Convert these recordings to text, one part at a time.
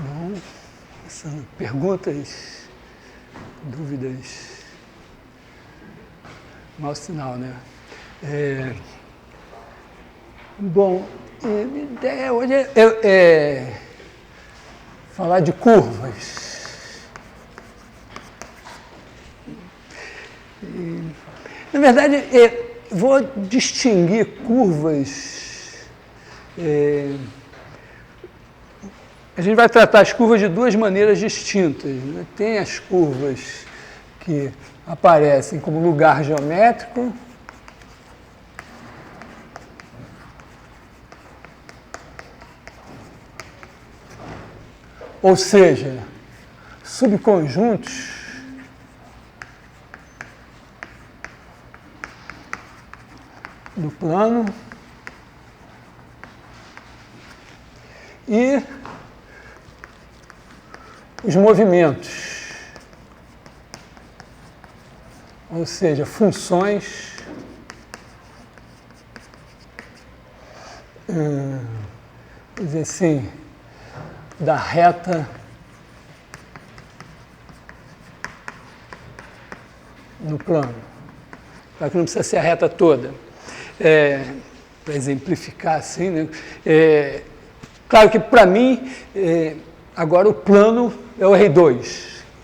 Bom, são perguntas, dúvidas, mau sinal, né? Bom, a ideia hoje é falar de curvas. Na verdade, vou distinguir curvas. A gente vai tratar as curvas de duas maneiras distintas, né? Tem as curvas que aparecem como lugar geométrico, ou seja, subconjuntos do plano, e os movimentos, ou seja, funções vamos dizer assim, da reta no plano. Claro que não precisa ser a reta toda. Para exemplificar assim, né? Claro que para mim, agora o plano é o R2.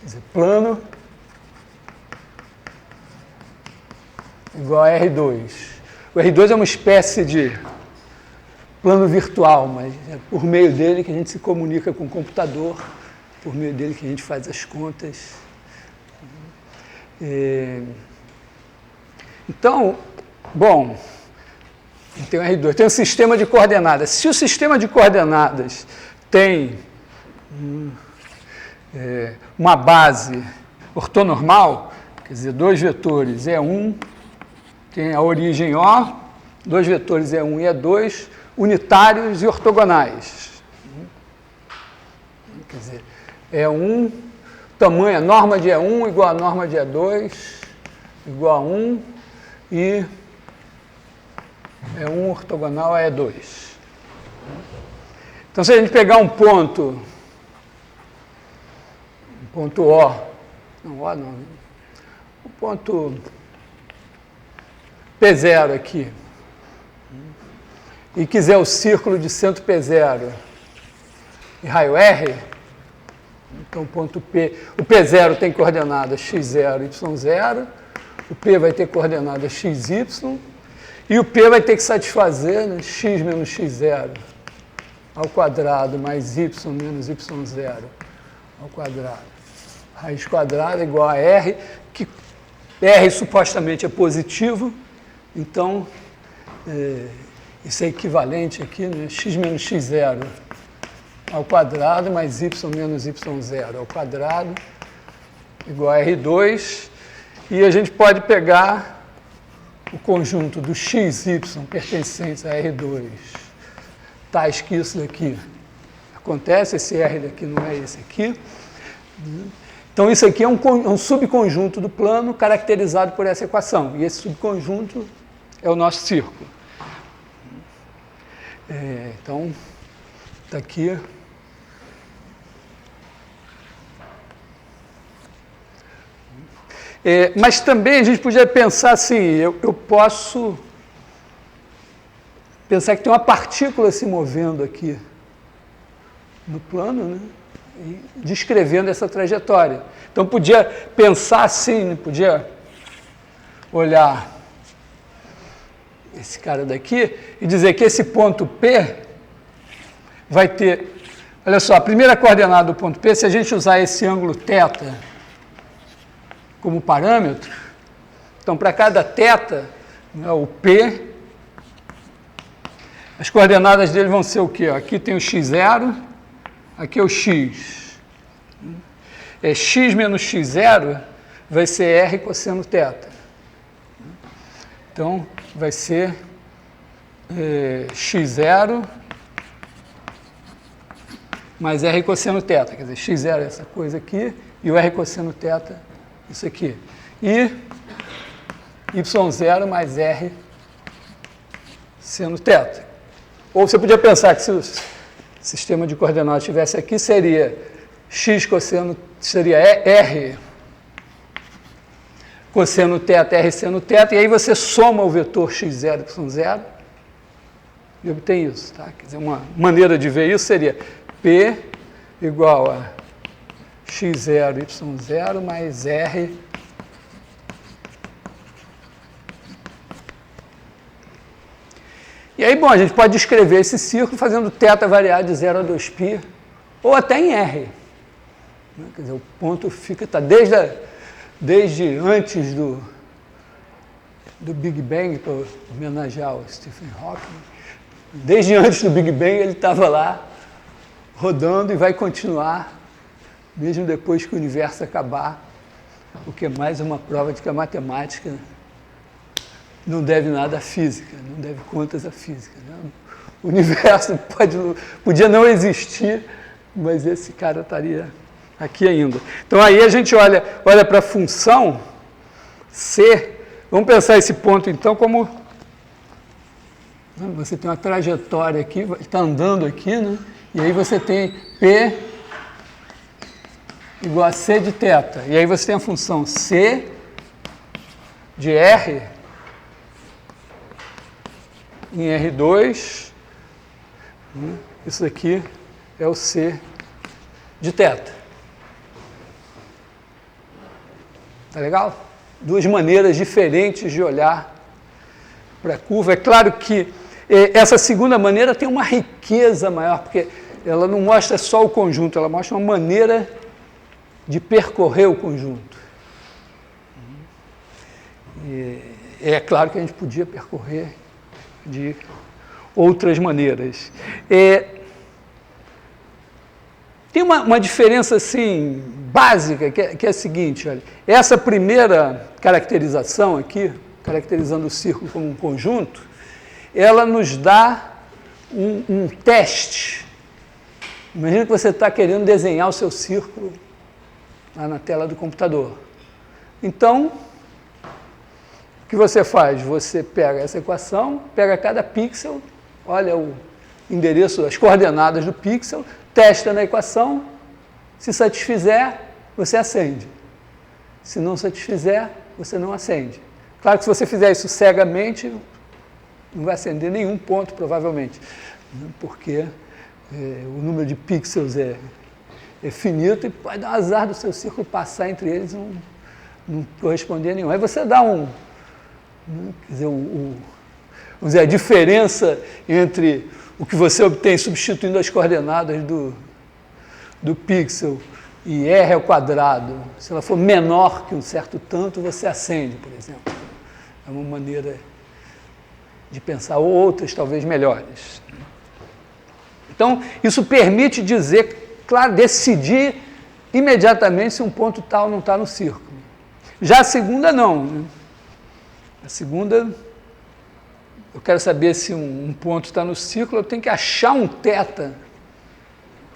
Quer dizer, plano igual a R2. O R2 é uma espécie de plano virtual, mas é por meio dele que a gente se comunica com o computador, por meio dele que a gente faz as contas. Então, bom, tem o R2, tem um sistema de coordenadas. Se o sistema de coordenadas tem uma base ortonormal, quer dizer, dois vetores E1, tem a origem O, dois vetores E1 e E2, unitários e ortogonais. Quer dizer, E1, tamanho, a norma de E1 igual a norma de E2, igual a 1, e E1 ortogonal a E2. Então, se a gente pegar um ponto O, não, O não, o ponto P0 aqui, e quiser o círculo de centro P0 e raio R, então o ponto P, o P0 tem coordenadas x0, y0, o P vai ter coordenadas xy, e o P vai ter que satisfazer, né, x menos x0 ao quadrado mais y menos y0 ao quadrado. Raiz quadrada igual a R, que R supostamente é positivo, então isso é equivalente aqui, né, x menos x0 ao quadrado mais y menos y0 ao quadrado igual a R2, e a gente pode pegar o conjunto do x, y pertencentes a R2, tais que isso daqui acontece, esse R daqui não é esse aqui. Então, isso aqui é um subconjunto do plano caracterizado por essa equação, e esse subconjunto é o nosso círculo. Então, está aqui. Mas também a gente podia pensar assim, eu posso pensar que tem uma partícula se movendo aqui no plano, né, e descrevendo essa trajetória. Então, podia pensar assim, né, podia olhar esse cara daqui e dizer que esse ponto P vai ter, olha só, a primeira coordenada do ponto P, se a gente usar esse ângulo θ como parâmetro, então para cada θ, né, o P, as coordenadas dele vão ser o quê? Aqui tem o x0, aqui é o x. X menos x0 vai ser R cosseno θ. Então, vai ser x0 mais R cosseno θ. Quer dizer, x0 é essa coisa aqui e o R cosseno θ isso aqui. E y0 mais R seno θ. Ou você podia pensar que se sistema de coordenadas estivesse aqui, seria x cosseno, seria R cosseno θ, R seno θ, e aí você soma o vetor x0, y0 e obtém isso. Tá? Quer dizer, uma maneira de ver isso seria P igual a x0, y0 mais R e aí, bom, a gente pode descrever esse círculo fazendo θ variar de 0 a 2π, ou até em R. Quer dizer, o ponto está desde antes do Big Bang, para homenagear o Stephen Hawking, desde antes do Big Bang ele estava lá rodando e vai continuar, mesmo depois que o universo acabar, o que é mais uma prova de que a matemática não deve nada à física, não deve contas à física. Né? O universo podia não existir, mas esse cara estaria aqui ainda. Então aí a gente olha para a função C, vamos pensar esse ponto então como você tem uma trajetória aqui, está andando aqui, né? E aí você tem P igual a C de θ, e aí você tem a função C de R em R2, isso aqui é o C de θ. Tá legal? Duas maneiras diferentes de olhar para a curva. É claro que essa segunda maneira tem uma riqueza maior, porque ela não mostra só o conjunto, ela mostra uma maneira de percorrer o conjunto. E é claro que a gente podia percorrer de outras maneiras. Tem uma diferença assim, básica, que é a seguinte, olha, essa primeira caracterização aqui, caracterizando o círculo como um conjunto, ela nos dá um teste. Imagina que você está querendo desenhar o seu círculo lá na tela do computador. Então, o que você faz? Você pega essa equação, pega cada pixel, olha o endereço, as coordenadas do pixel, testa na equação, se satisfizer, você acende. Se não satisfizer, você não acende. Claro que se você fizer isso cegamente, não vai acender nenhum ponto, provavelmente, porque o número de pixels é finito e pode dar um azar do seu círculo passar entre eles e não corresponder a nenhum. Aí você dá quer dizer, vamos dizer, a diferença entre o que você obtém substituindo as coordenadas do pixel e R ao quadrado, se ela for menor que um certo tanto, você acende, por exemplo. É uma maneira de pensar, ou outras talvez melhores. Então, isso permite dizer, claro, decidir imediatamente se um ponto tal não está no círculo. Já a segunda, não. Né? A segunda, eu quero saber se um ponto está no círculo, eu tenho que achar um θ,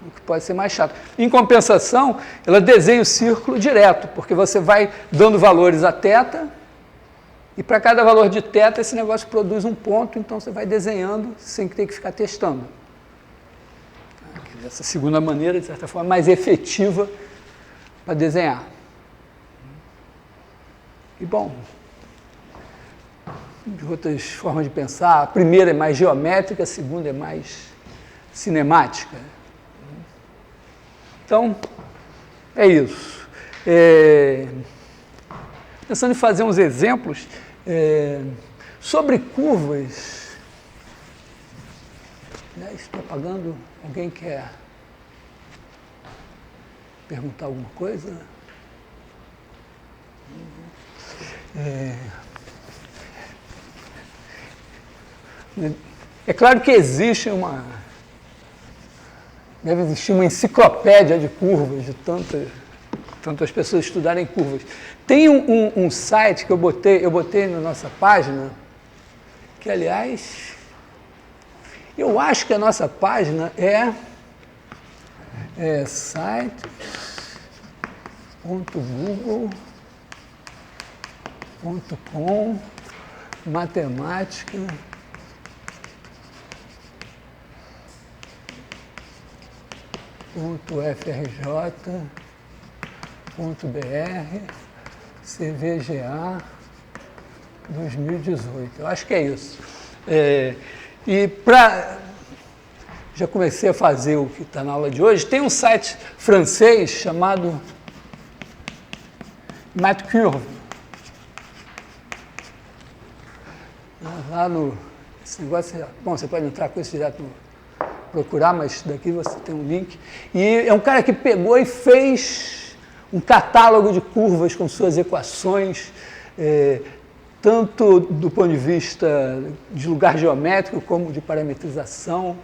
o que pode ser mais chato. Em compensação, ela desenha o círculo direto, porque você vai dando valores a θ, e para cada valor de θ, esse negócio produz um ponto, então você vai desenhando sem ter que ficar testando. Essa segunda maneira, de certa forma, é mais efetiva para desenhar. E, bom, de outras formas de pensar, a primeira é mais geométrica, a segunda é mais cinemática. Então, é isso. Pensando em fazer uns exemplos sobre curvas. Estou apagando. Alguém quer perguntar alguma coisa? É claro que deve existir uma enciclopédia de curvas, de tantas pessoas estudarem curvas. Tem um site que eu botei na nossa página, que, aliás, eu acho que a nossa página é site.google.com matemática CVGA 2018. Eu acho que é isso. Já comecei a fazer o que está na aula de hoje. Tem um site francês chamado MathCurve. Lá no... Esse negócio, bom, você pode entrar com isso direto, procurar, mas daqui você tem um link. E é um cara que pegou e fez um catálogo de curvas com suas equações, tanto do ponto de vista de lugar geométrico, como de parametrização,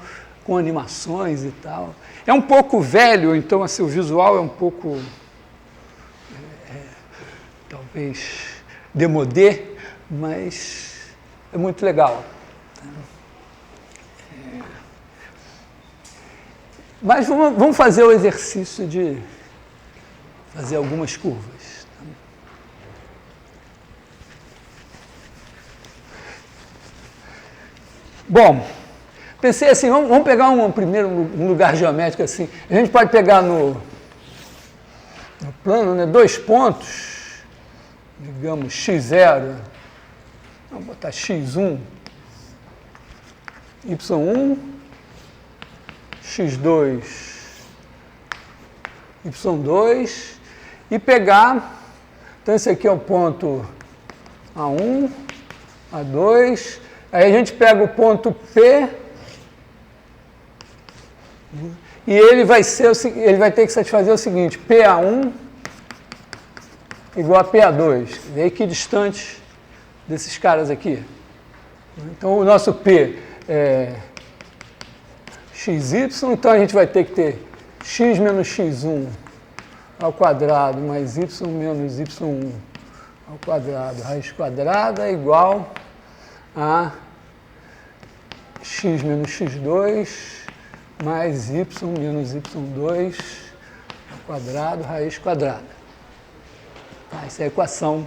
com animações e tal. É um pouco velho, então assim, o visual é um pouco, talvez, démodé, mas é muito legal. Mas vamos fazer o exercício de fazer algumas curvas. Bom, pensei assim, vamos pegar primeiro um lugar geométrico assim. A gente pode pegar no plano, né, 2 pontos, digamos x0, vamos botar x1, y1, x2, y2, e pegar, então esse aqui é o ponto A1, A2, aí a gente pega o ponto P, e ele vai ter que satisfazer o seguinte, PA1 igual a PA2, e equidistante desses caras aqui. Então o nosso P é xy, então a gente vai ter que ter x menos x1 ao quadrado mais y menos y1 ao quadrado, raiz quadrada, igual a x menos x2 mais y menos y2 ao quadrado, raiz quadrada. Essa é a equação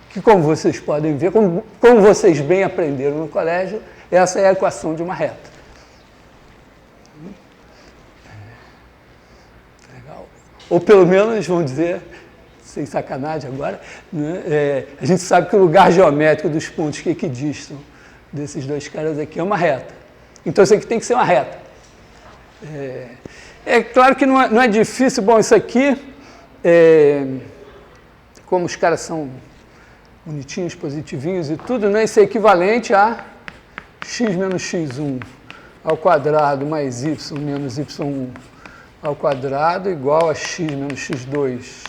que, como vocês podem ver, como vocês bem aprenderam no colégio, essa é a equação de uma reta. Legal. Ou pelo menos, vamos dizer, sem sacanagem agora, né, a gente sabe que o lugar geométrico dos pontos que equidistam desses dois caras aqui é uma reta. Então isso aqui tem que ser uma reta. É claro que não é difícil. Bom, isso aqui, como os caras são bonitinhos, positivinhos e tudo, né, isso é equivalente a x menos x1 ao quadrado mais y menos y1 ao quadrado igual a x menos x2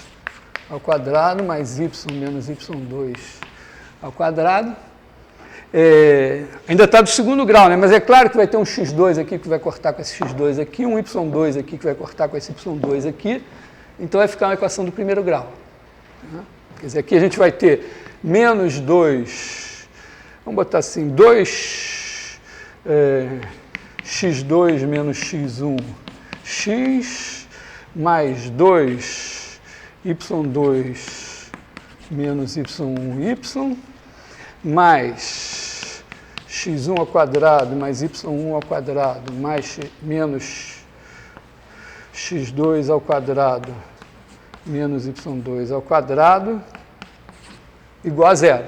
ao quadrado mais y menos y2 ao quadrado. Ainda está do segundo grau, né? Mas é claro que vai ter um x2 aqui que vai cortar com esse x2 aqui, um y2 aqui que vai cortar com esse y2 aqui, então vai ficar uma equação do primeiro grau. Quer dizer, aqui a gente vai ter menos 2, vamos botar assim, 2 x2 menos x1, x, mais 2 y2 menos y1, y, mais x1 ao quadrado mais y1 ao quadrado mais menos x2 ao quadrado menos y2 ao quadrado igual a zero.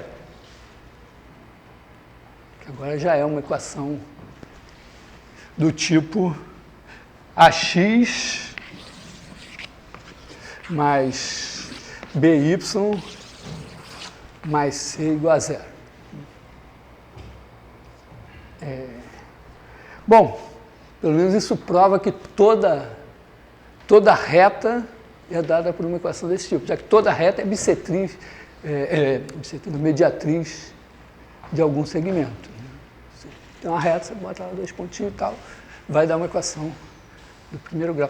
Que agora já é uma equação do tipo ax mais by mais c igual a zero. Bom, pelo menos isso prova que toda reta é dada por uma equação desse tipo, já que toda reta é bissetriz, mediatriz de algum segmento. Você tem uma reta, você bota lá 2 pontinhos e tal, vai dar uma equação do primeiro grau.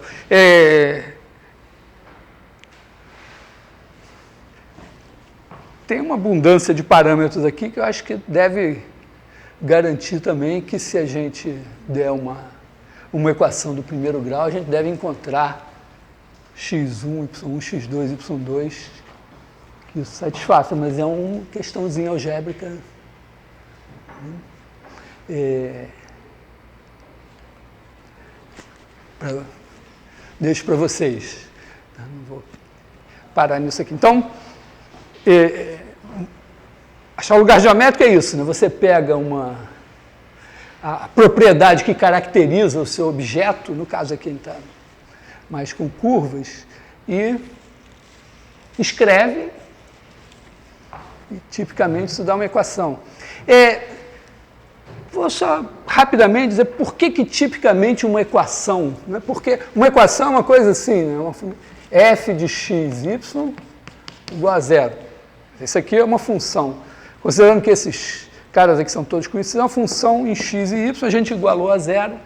Tem uma abundância de parâmetros aqui que eu acho que deve garantir também que se a gente der uma equação do primeiro grau, a gente deve encontrar x1, y1, x2, y2, que isso satisfaça, mas é uma questãozinha algébrica. Deixo para vocês. Não vou parar nisso aqui. Então, achar o lugar geométrico é isso, né? Você pega a propriedade que caracteriza o seu objeto, no caso aqui está mais com curvas, e escreve, e tipicamente isso dá uma equação. Vou só rapidamente dizer por que tipicamente uma equação, né? Porque uma equação é uma coisa assim, né? F de x, y igual a zero. Isso aqui é uma função. Considerando que esses caras aqui são todos conhecidos, é uma função em x e y, a gente igualou a zero,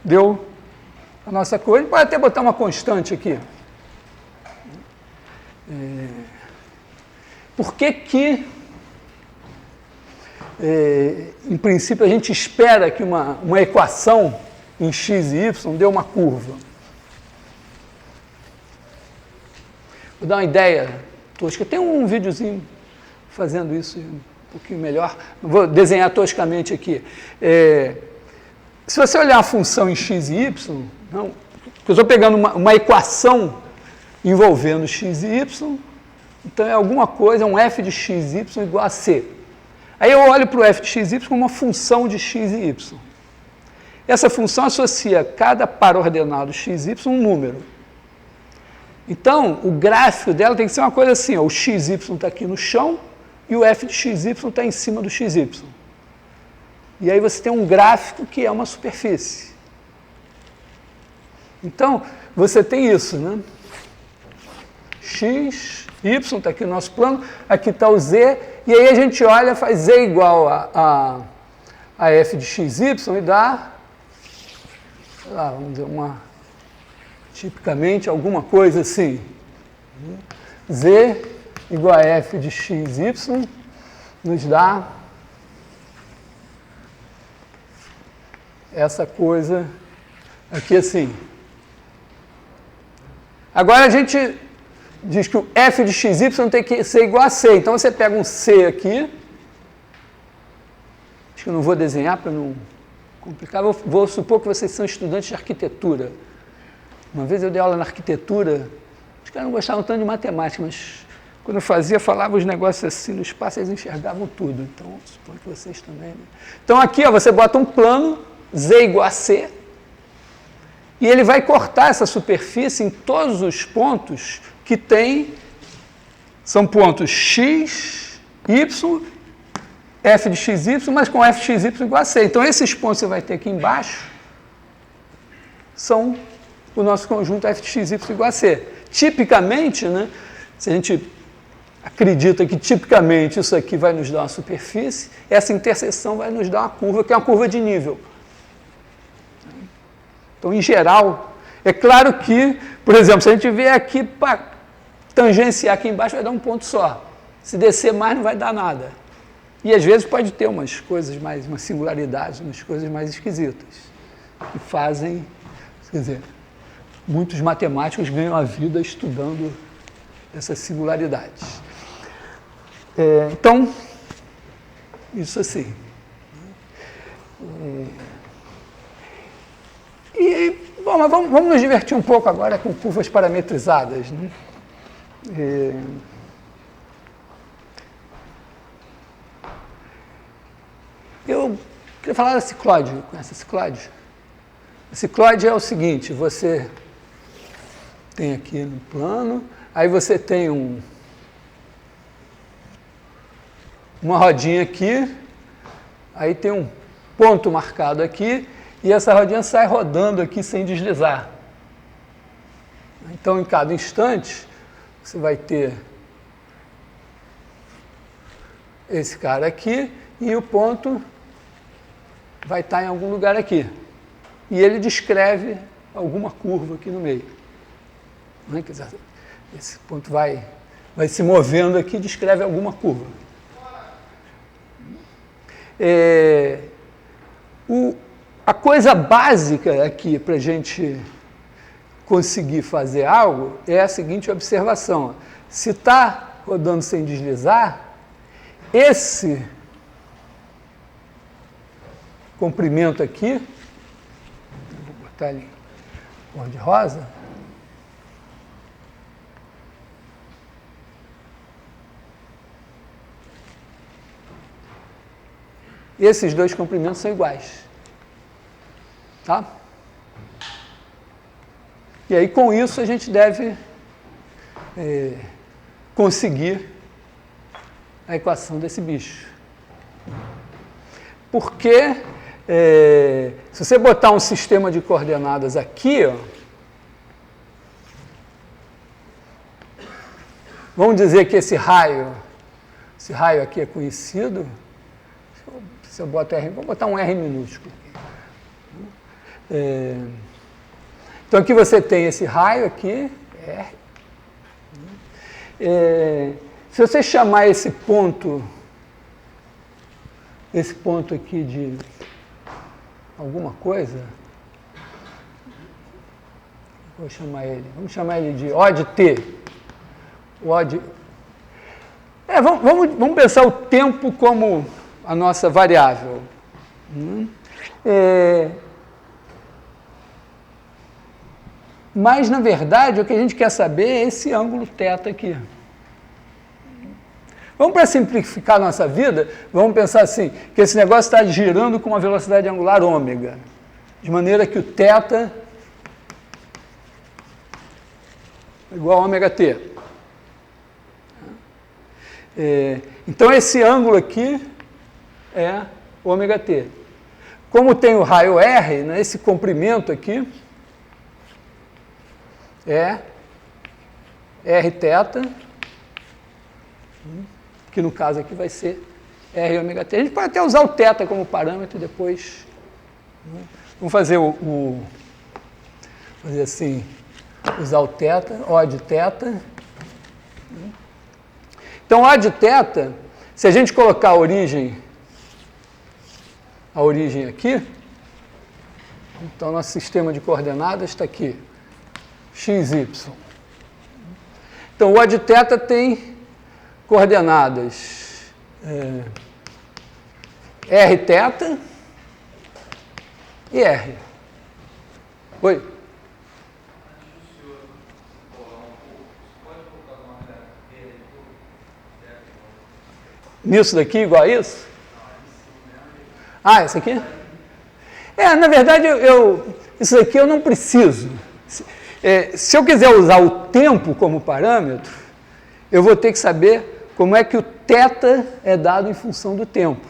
deu a nossa coisa. Pode até botar uma constante aqui. Por que em princípio, a gente espera que uma equação em x e y dê uma curva? Vou dar uma ideia tosca. Tem um videozinho fazendo isso um pouquinho melhor. Não vou desenhar toscamente aqui. Se você olhar a função em x e y, não, eu estou pegando uma equação envolvendo x e y, então é alguma coisa, um f de x e y igual a c. Aí eu olho para o f de x e y como uma função de x e y. Essa função associa cada par ordenado x e y um número. Então, o gráfico dela tem que ser uma coisa assim, ó, o xy está aqui no chão e o f de xy está em cima do xy. E aí você tem um gráfico que é uma superfície. Então, você tem isso, né? X, y, está aqui o nosso plano, aqui está o z, e aí a gente olha, faz z igual a f de xy e dá, sei lá, vamos dizer, tipicamente alguma coisa assim. Z igual a f de xy nos dá essa coisa aqui assim. Agora a gente diz que o f de xy tem que ser igual a c. Então você pega um c aqui, acho que eu não vou desenhar para não complicar, vou supor que vocês são estudantes de arquitetura. Uma vez eu dei aula na arquitetura, os caras não gostavam tanto de matemática, mas quando eu fazia, falava os negócios assim no espaço, eles enxergavam tudo. Então, suponho que vocês também. Né? Então aqui ó, você bota um plano, z igual a c, e ele vai cortar essa superfície em todos os pontos que tem, são pontos x, y, f de xy, mas com f de xy igual a c. Então esses pontos que você vai ter aqui embaixo são o nosso conjunto f de xy igual a c. Tipicamente, né, se a gente acredita que tipicamente isso aqui vai nos dar uma superfície, essa interseção vai nos dar uma curva, que é uma curva de nível. Então, em geral, é claro que, por exemplo, se a gente vier aqui para tangenciar aqui embaixo, vai dar um ponto só. Se descer mais, não vai dar nada. E às vezes pode ter umas coisas mais, umas singularidades, umas coisas mais esquisitas, que fazem, quer dizer, muitos matemáticos ganham a vida estudando essas singularidades. Então, isso assim. Bom, mas vamos nos divertir um pouco agora com curvas parametrizadas. Né? Eu queria falar da ciclóide. Conhece a ciclóide? A ciclóide é o seguinte, você tem aqui no plano, aí você tem uma rodinha aqui, aí tem um ponto marcado aqui, e essa rodinha sai rodando aqui sem deslizar. Então, em cada instante, você vai ter esse cara aqui, e o ponto vai estar em algum lugar aqui. E ele descreve alguma curva aqui no meio. Quer dizer, esse ponto vai se movendo aqui e descreve alguma curva. A coisa básica aqui para a gente conseguir fazer algo é a seguinte observação. Se está rodando sem deslizar, esse comprimento aqui, vou botar ali, cor de rosa. E esses dois comprimentos são iguais. Tá? E aí, com isso, a gente deve conseguir a equação desse bicho. Porque, se você botar um sistema de coordenadas aqui, ó, vamos dizer que esse raio aqui é conhecido. Se eu boto R, vou botar um R minúsculo. Então, aqui você tem esse raio aqui, R. Se você chamar esse ponto aqui de alguma coisa, vamos chamar ele de O de T. Vamos pensar o tempo como a nossa variável. Mas, na verdade, o que a gente quer saber é esse ângulo θ aqui. Vamos, para simplificar a nossa vida, vamos pensar assim, que esse negócio está girando com uma velocidade angular ômega, de maneira que o θ é igual a ômega t. Então, esse ângulo aqui é ômega t. Como tem o raio R, né, esse comprimento aqui é Rθ, que no caso aqui vai ser R ômega t. A gente pode até usar o θ como parâmetro depois. Vamos fazer fazer assim, usar o θ, O de θ. Então, O de θ, se a gente colocar a origem aqui, então nosso sistema de coordenadas está aqui, x, y. Então, o O de θ tem coordenadas Rθ e R. Oi? Nisso daqui, igual a isso? Ah, esse aqui? Na verdade, isso aqui eu não preciso. Se eu quiser usar o tempo como parâmetro, eu vou ter que saber como é que o θ é dado em função do tempo.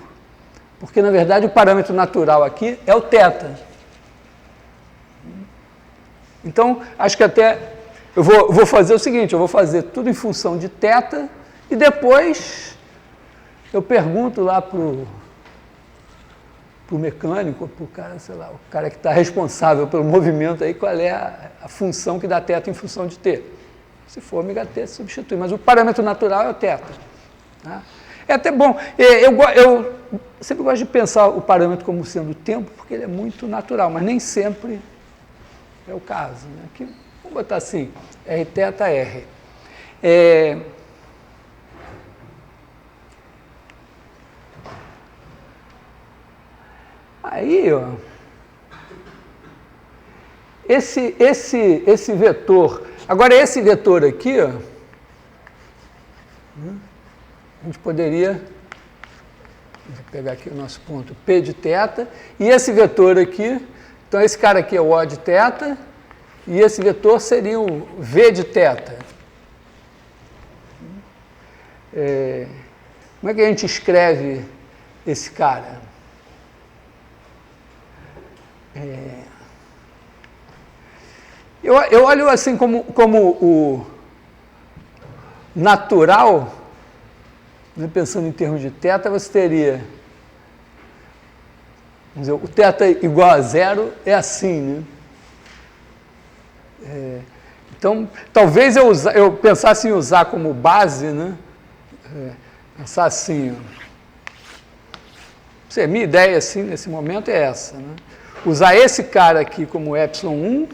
Porque, na verdade, o parâmetro natural aqui é o θ. Então, acho que até eu vou fazer o seguinte, eu vou fazer tudo em função de θ e depois eu pergunto lá para o mecânico, para o cara, sei lá, o cara que está responsável pelo movimento aí, qual é a função que dá θ em função de t. Se for ômega t, substitui, mas o parâmetro natural é o θ. Tá? É até bom, eu sempre gosto de pensar o parâmetro como sendo o tempo, porque ele é muito natural, mas nem sempre é o caso. Né? Aqui, vamos botar assim, Rθ R. Aí, ó, esse vetor, agora esse vetor aqui, ó, a gente poderia, vou pegar aqui o nosso ponto P de θ, e esse vetor aqui, então esse cara aqui é o O de θ, e esse vetor seria o V de θ. Como é que a gente escreve esse cara? Eu olho assim como o natural, né, pensando em termos de θ, você teria, vamos dizer, o θ igual a zero é assim, né? Então, talvez eu pensasse em usar como base, né? Pensar assim, minha ideia assim, nesse momento é essa, né? Usar esse cara aqui como ε1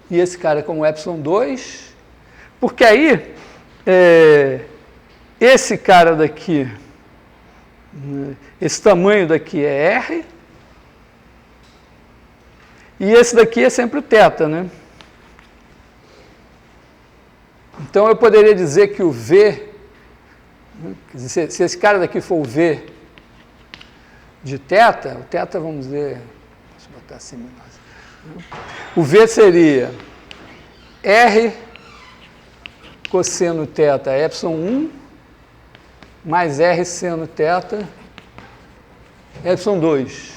e esse cara como ε2, porque aí esse cara daqui, esse tamanho daqui é R, E esse daqui é sempre o θ, né? Então eu poderia dizer que o V, se esse cara daqui for o V de θ, o θ, vamos ver, deixa eu botar assim, o V seria R cosseno θ ε1 mais R seno θ ε2.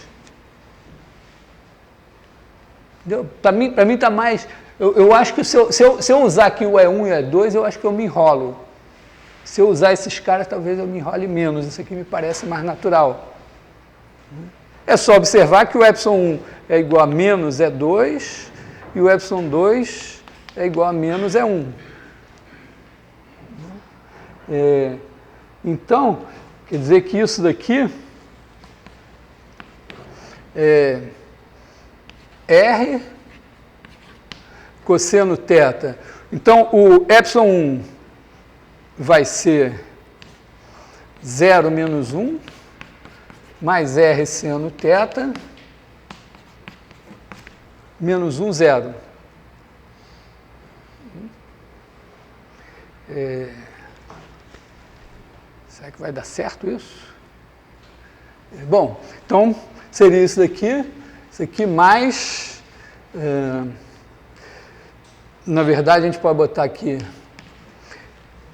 Para mim está mais... Eu acho que se eu usar aqui o E1 e o E2, eu acho que eu me enrolo. Se eu usar esses caras, talvez eu me enrole menos. Isso aqui me parece mais natural. É só observar que o ε1 é igual a menos E2 e o ε2 é igual a menos E1. Então, quer dizer que isso daqui é R cosseno θ. Então, o ε1 vai ser 0 menos 1 mais R seno θ menos 1, 0. Será que vai dar certo isso? Bom, então seria isso aqui mais... na verdade, a gente pode botar aqui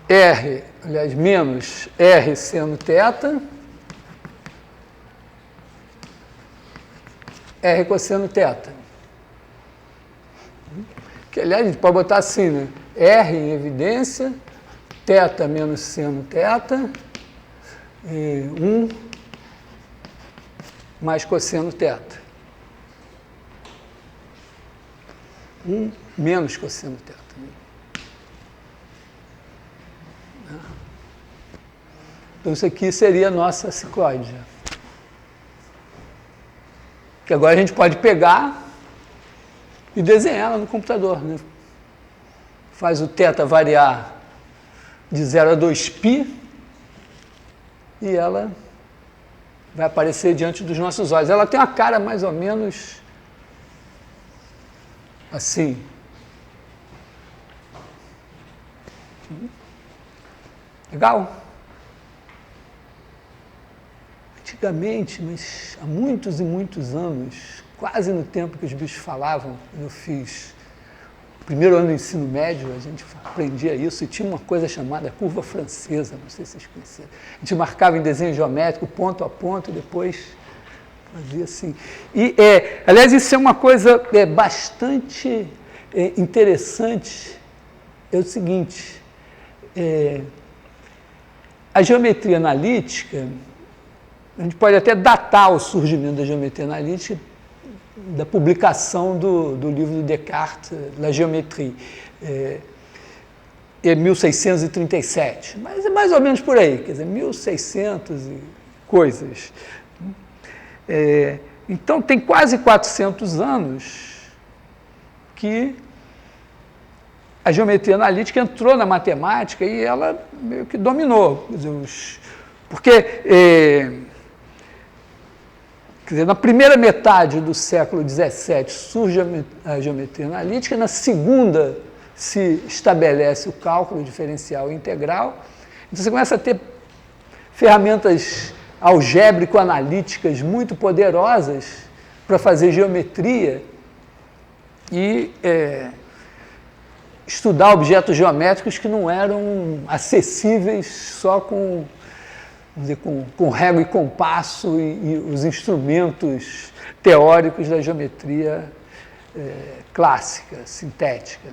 R, aliás, menos R seno θ, R cosseno θ. Que, aliás, a gente pode botar assim, né? R em evidência, θ menos seno θ, 1 mais cosseno θ. 1 menos cosseno θ. Então, isso aqui seria a nossa cicloide. Que agora a gente pode pegar e desenhar ela no computador, né? Faz o θ variar de 0 a 2π e ela vai aparecer diante dos nossos olhos. Ela tem uma cara mais ou menos assim. Legal? Antigamente, mas há muitos e muitos anos, quase no tempo que os bichos falavam, eu fiz o primeiro ano do ensino médio, a gente aprendia isso e tinha uma coisa chamada curva francesa, não sei se vocês conheceram. A gente marcava em desenho geométrico, ponto a ponto, e depois fazia assim. E, aliás, isso é uma coisa bastante interessante, é o seguinte, a geometria analítica, a gente pode até datar o surgimento da geometria analítica da publicação do livro de Descartes, La Géométrie, em 1637, mas é mais ou menos por aí, quer dizer, 1600 e coisas. Então, tem quase 400 anos que a geometria analítica entrou na matemática e ela meio que dominou. Quer dizer, porque, quer dizer, na primeira metade do século XVII surge a geometria analítica, na segunda se estabelece o cálculo diferencial e integral. Então, você começa a ter ferramentas algébrico-analíticas muito poderosas para fazer geometria e estudar objetos geométricos que não eram acessíveis só com, vamos dizer, com régua e compasso e os instrumentos teóricos da geometria clássica, sintética.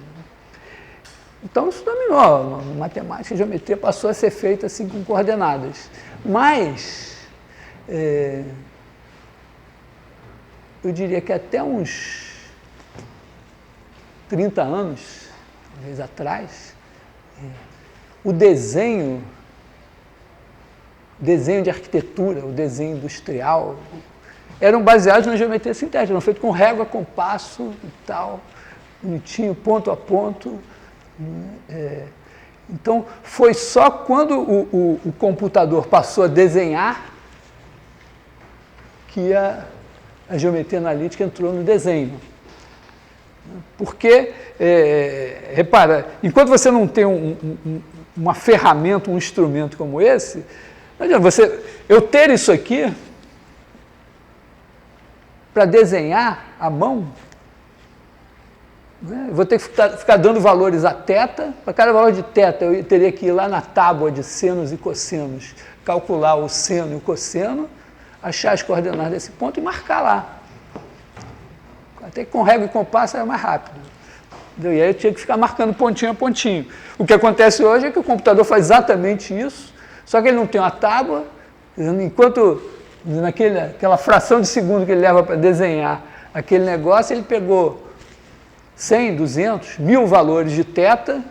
Então, isso dominou. A matemática e a geometria passou a ser feita assim com coordenadas. Mas, eu diria que até uns 30 anos, talvez atrás, o desenho de arquitetura, o desenho industrial, eram baseados na geometria sintética, eram feitos com régua, compasso e tal, bonitinho, ponto a ponto. Então, foi só quando o computador passou a desenhar que a geometria analítica entrou no desenho. Porque, repara, enquanto você não tem uma ferramenta, um instrumento como esse, não adianta eu ter isso aqui para desenhar à mão, né? Eu vou ter que ficar dando valores a θ, para cada valor de θ eu teria que ir lá na tábua de senos e cossenos, calcular o seno e o cosseno, achar as coordenadas desse ponto e marcar lá. Até que com régua e compasso é mais rápido. E aí eu tinha que ficar marcando pontinho a pontinho. O que acontece hoje é que o computador faz exatamente isso, só que ele não tem uma tábua, enquanto naquela fração de segundo que ele leva para desenhar aquele negócio, ele pegou 100, 200, 1000 valores de θ,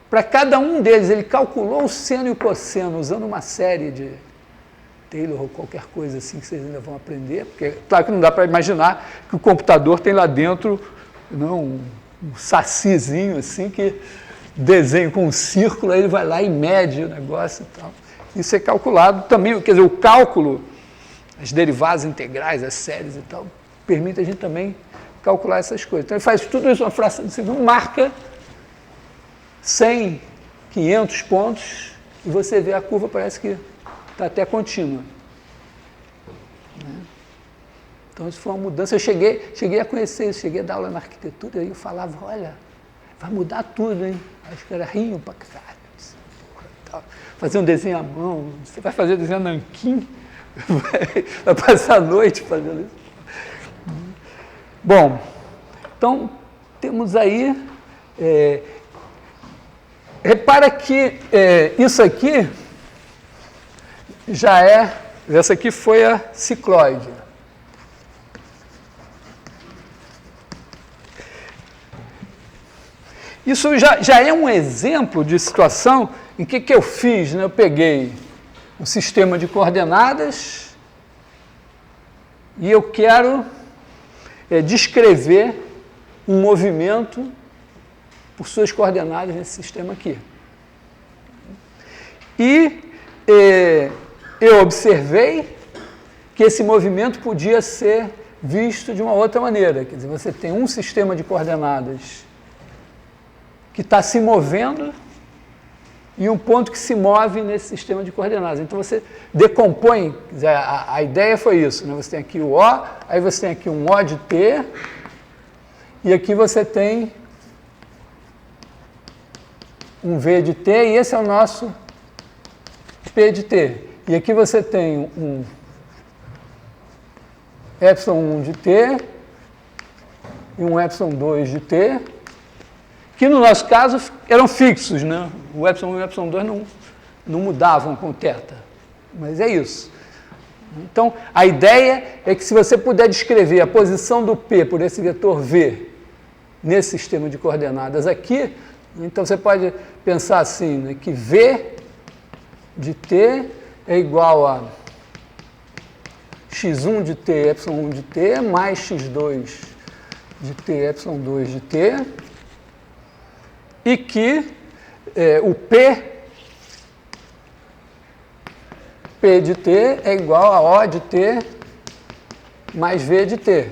para cada um deles ele calculou o seno e o cosseno, usando uma série de Taylor ou qualquer coisa assim que vocês ainda vão aprender, porque claro que não dá para imaginar que o computador tem lá dentro um sacizinho assim que desenha com um círculo, aí ele vai lá e mede o negócio e tal. Isso é calculado também, quer dizer, o cálculo, as derivadas integrais, as séries e tal, permite a gente também calcular essas coisas. Então ele faz tudo isso uma fração de segundo, marca 100, 500 pontos e você vê a curva, parece que está até contínua. Então isso foi uma mudança. Eu cheguei a conhecer isso, cheguei a dar aula na arquitetura e eu falava, olha, vai mudar tudo, hein? Acho que era rio pra caralho. Fazer um desenho à mão, você vai fazer desenho nanquim, vai passar a noite fazendo isso. Bom, então temos aí, repara que isso aqui essa aqui foi a cicloide. Isso já é um exemplo de situação em que eu fiz, né? Eu peguei um sistema de coordenadas e eu quero descrever um movimento por suas coordenadas nesse sistema aqui. E eu observei que esse movimento podia ser visto de uma outra maneira. Quer dizer, você tem um sistema de coordenadas que está se movendo e um ponto que se move nesse sistema de coordenadas. Então você decompõe, quer dizer, a ideia foi isso, né? Você tem aqui o O, aí você tem aqui um O de T, e aqui você tem um V de T, e esse é o nosso P de T. E aqui você tem um ε1 de T e um ε2 de T, que no nosso caso eram fixos, né? O ε1 e o ε2 não mudavam com θ, mas é isso. Então, a ideia é que se você puder descrever a posição do P por esse vetor V nesse sistema de coordenadas aqui, então você pode pensar assim, né, que V de T é igual a x1 de T, ε1 de T, mais x2 de T, ε2 de T, e que o P de T é igual a O de T mais V de T.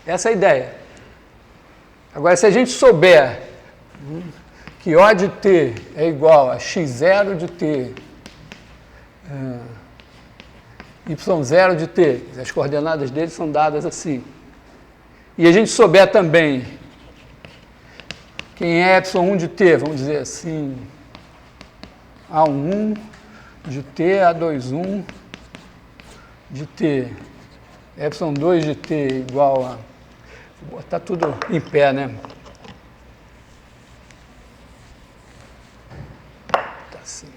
Essa é a ideia. Agora, se a gente souber que O de T é igual a x0 de T, y0 de T, as coordenadas dele são dadas assim, e a gente souber também quem é ε1 de T, vamos dizer assim, A1 de T, A21 de T, ε2 de T igual a... Vou botar tudo em pé, né? Tá assim.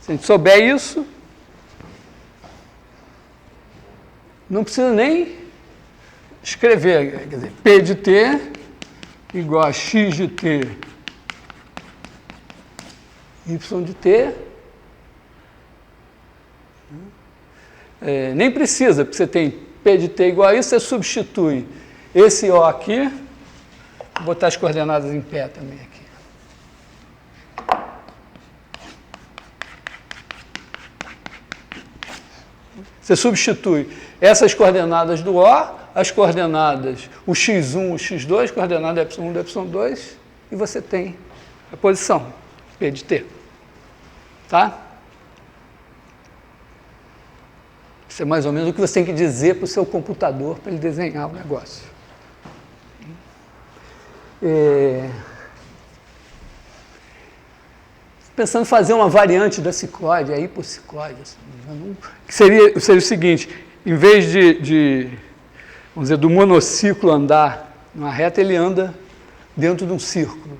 Se a gente souber isso, não precisa nem escrever, quer dizer, P de T igual a x de T, y de T. Nem precisa, porque você tem P de T igual a isso, você substitui Esse O aqui, vou botar as coordenadas em pé também aqui. Você substitui essas coordenadas do O, as coordenadas, o x1, o x2, coordenada y1 do y2, e você tem a posição P de T. Tá? Isso é mais ou menos o que você tem que dizer para o seu computador para ele desenhar o negócio. Pensando em fazer uma variante da cicloide, a hipocicloide, assim, que seria o seguinte, em vez vamos dizer, do monociclo andar numa reta, ele anda dentro de um círculo.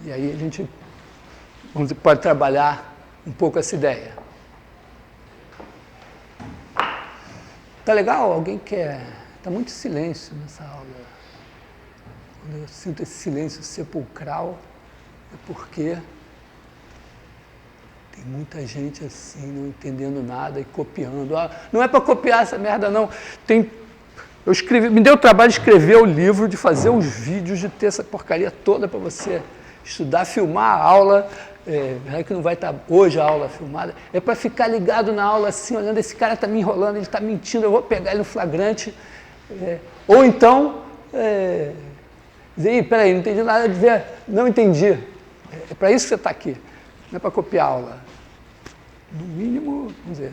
E aí a gente pode trabalhar um pouco essa ideia. Tá legal? Alguém quer? Tá muito silêncio nessa aula. Quando eu sinto esse silêncio sepulcral, é porque tem muita gente assim, não entendendo nada e copiando. Ah, não é para copiar essa merda, não. Me deu o trabalho de escrever o livro, de fazer os vídeos, de ter essa porcaria toda para você estudar, filmar a aula, que não vai estar hoje a aula filmada, é para ficar ligado na aula assim, olhando, esse cara está me enrolando, ele está mentindo, eu vou pegar ele no flagrante. Ou então, dizer, peraí, não entendi nada de ver, não entendi. É para isso que você está aqui, não é para copiar a aula. No mínimo, vamos dizer,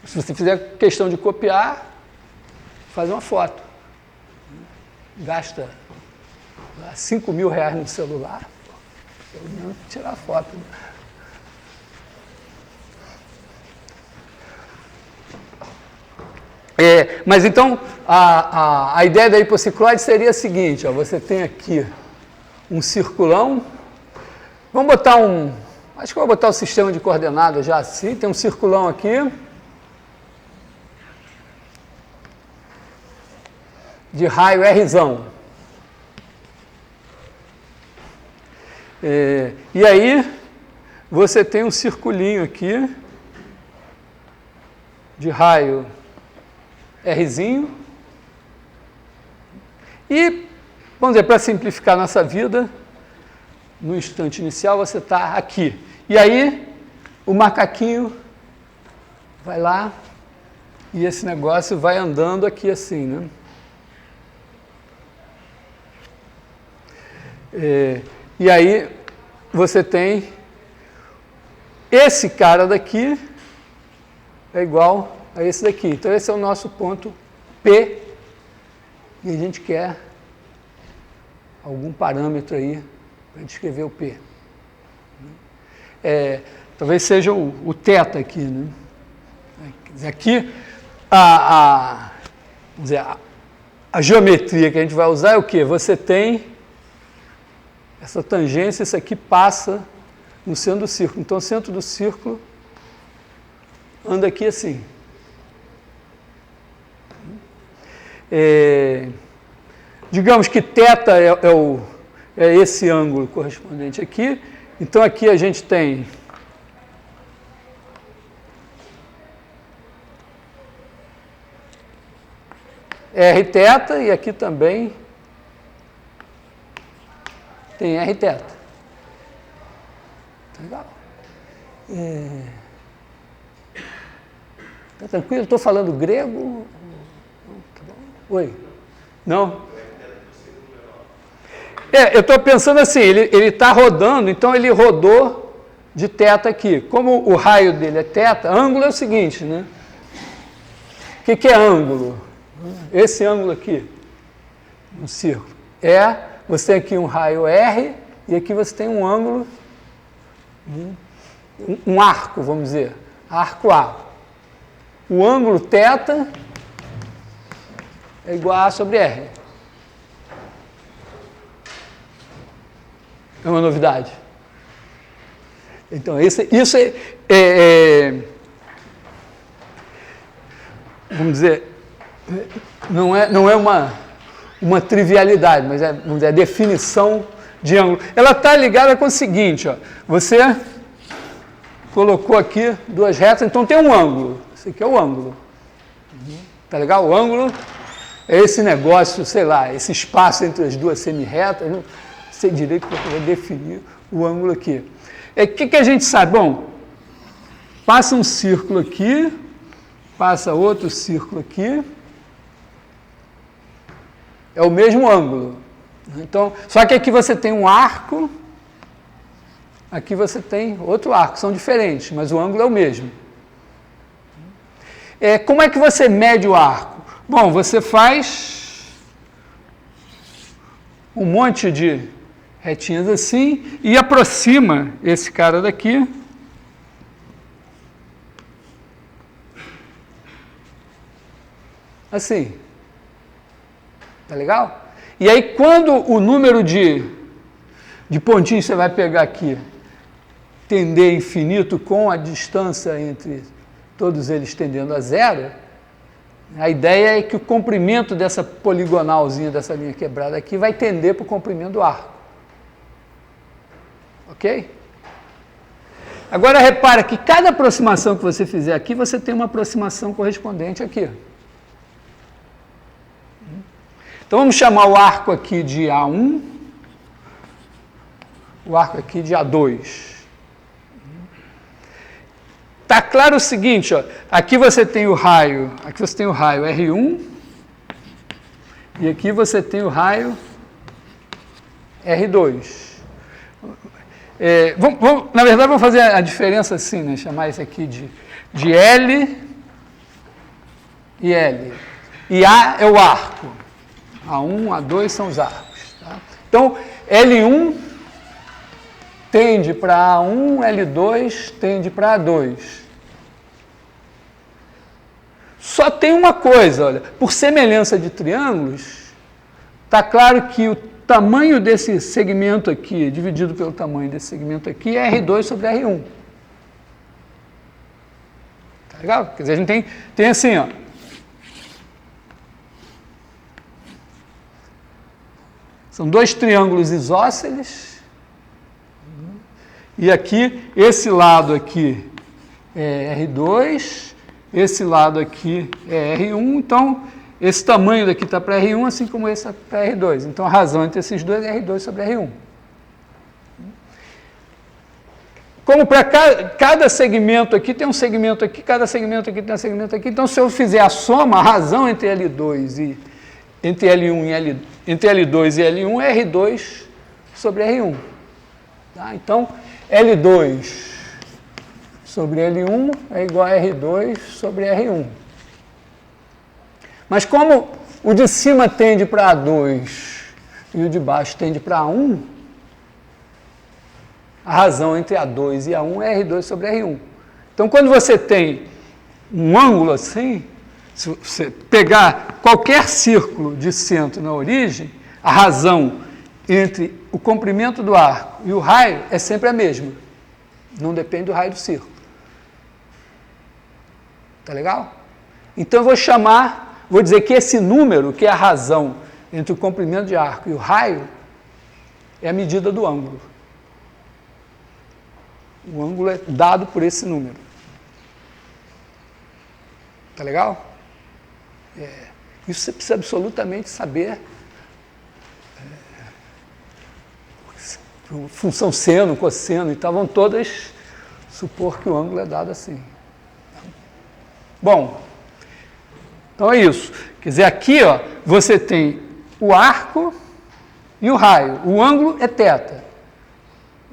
se você fizer questão de copiar, faz uma foto. Gasta R$5.000 no celular, pelo menos tirar foto. Mas então, a ideia da hipocicloide seria a seguinte, ó, você tem aqui um circulão, vamos botar acho que eu vou botar o sistema de coordenadas já assim, tem um circulão aqui, de raio Rzão. E aí, você tem um circulinho aqui, de raio Rzinho, e, vamos dizer, para simplificar nossa vida, no instante inicial você está aqui. E aí, o macaquinho vai lá, e esse negócio vai andando aqui assim, né? E aí, você tem esse cara daqui é igual a esse daqui. Então, esse é o nosso ponto P, e a gente quer algum parâmetro aí para descrever o P. Talvez seja o θ aqui, né? Quer dizer, aqui, vamos dizer, a geometria que a gente vai usar é o quê? Você tem essa tangência, isso aqui passa no centro do círculo. Então, o centro do círculo anda aqui assim. Digamos que θ é esse ângulo correspondente aqui. Então, aqui a gente tem Rθ e aqui também tem Rθ. Legal. Tá tranquilo? Estou falando grego? Tá bom. Oi? Não? Eu estou pensando assim, ele está rodando, então ele rodou de θ aqui. Como o raio dele é θ, ângulo é o seguinte, né? O que é ângulo? Esse ângulo aqui, no círculo, você tem aqui um raio R, e aqui você tem um ângulo, um arco, vamos dizer, arco A. O ângulo θ é igual a A sobre R. É uma novidade. Então, isso vamos dizer, não é uma trivialidade, mas vamos dizer, a definição de ângulo. Ela está ligada com o seguinte, ó, você colocou aqui duas retas, então tem um ângulo. Esse aqui é o ângulo. Tá legal? O ângulo é esse negócio, sei lá, esse espaço entre as duas semirretas, não sei direito para poder definir o ângulo aqui. O que a gente sabe? Bom, passa um círculo aqui, passa outro círculo aqui, é o mesmo ângulo. Então, só que aqui você tem um arco, aqui você tem outro arco, são diferentes, mas o ângulo é o mesmo. Como é que você mede o arco? Bom, você faz um monte de retinhas assim e aproxima esse cara daqui. Assim. Tá legal? E aí, quando o número de pontinhos você vai pegar aqui tender infinito com a distância entre todos eles tendendo a zero, a ideia é que o comprimento dessa poligonalzinha, dessa linha quebrada aqui, vai tender para o comprimento do arco. Ok? Agora, repara que cada aproximação que você fizer aqui, você tem uma aproximação correspondente aqui. Então, vamos chamar o arco aqui de A1, o arco aqui de A2. Está claro o seguinte, ó, aqui você tem o raio R1 e aqui você tem o raio R2. Na verdade, vamos fazer a diferença assim, né? Chamar isso aqui de L e L. E A é o arco. A1, A2 são os arcos. Tá? Então, L1 tende para A1, L2 tende para A2. Só tem uma coisa, olha, por semelhança de triângulos, está claro que o tamanho desse segmento aqui, dividido pelo tamanho desse segmento aqui, é R2 sobre R1. Tá legal? Quer dizer, a gente tem assim, ó. São dois triângulos isósceles. E aqui, esse lado aqui é R2, esse lado aqui é R1, então esse tamanho daqui está para R1, assim como esse está para R2. Então a razão entre esses dois é R2 sobre R1. Como para cada segmento aqui tem um segmento aqui, cada segmento aqui tem um segmento aqui, então se eu fizer a soma, a razão entre L2 e entre L1 e entre L2 e L1 é R2 sobre R1. Tá? Então, L2 sobre L1 é igual a R2 sobre R1. Mas como o de cima tende para A2 e o de baixo tende para A1, a razão entre A2 e A1 é R2 sobre R1. Então, quando você tem um ângulo assim, se você pegar qualquer círculo de centro na origem, a razão entre o comprimento do arco e o raio é sempre a mesma. Não depende do raio do círculo. Tá legal? Então eu vou dizer que esse número, que é a razão entre o comprimento de arco e o raio, é a medida do ângulo. O ângulo é dado por esse número. Tá legal? Isso você precisa absolutamente saber. Função seno, cosseno e tal, vão todas supor que o ângulo é dado assim. Bom, então é isso. Quer dizer, aqui ó, você tem o arco e o raio. O ângulo é θ.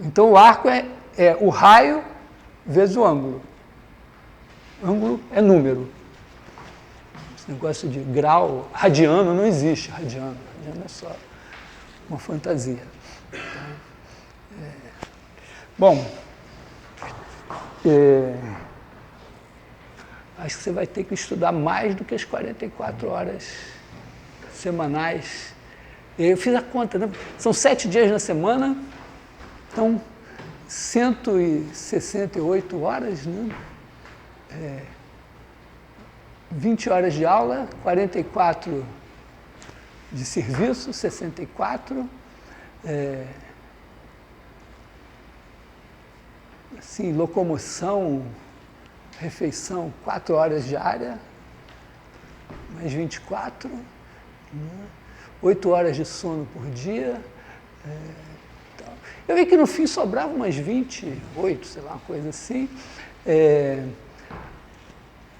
Então o arco é o raio vezes o ângulo. O ângulo é número. Esse negócio de grau, radiano não existe, radiano. Radiano é só uma fantasia. Bom, acho que você vai ter que estudar mais do que as 44 horas semanais. Eu fiz a conta, né? São 7 dias na semana, então 168 horas, né? 20 horas de aula, 44 de serviço, 64. Assim, locomoção, refeição, 4 horas diária. mais 24, 8 horas de sono por dia. Eu vi que no fim sobrava umas 28, sei lá, uma coisa assim.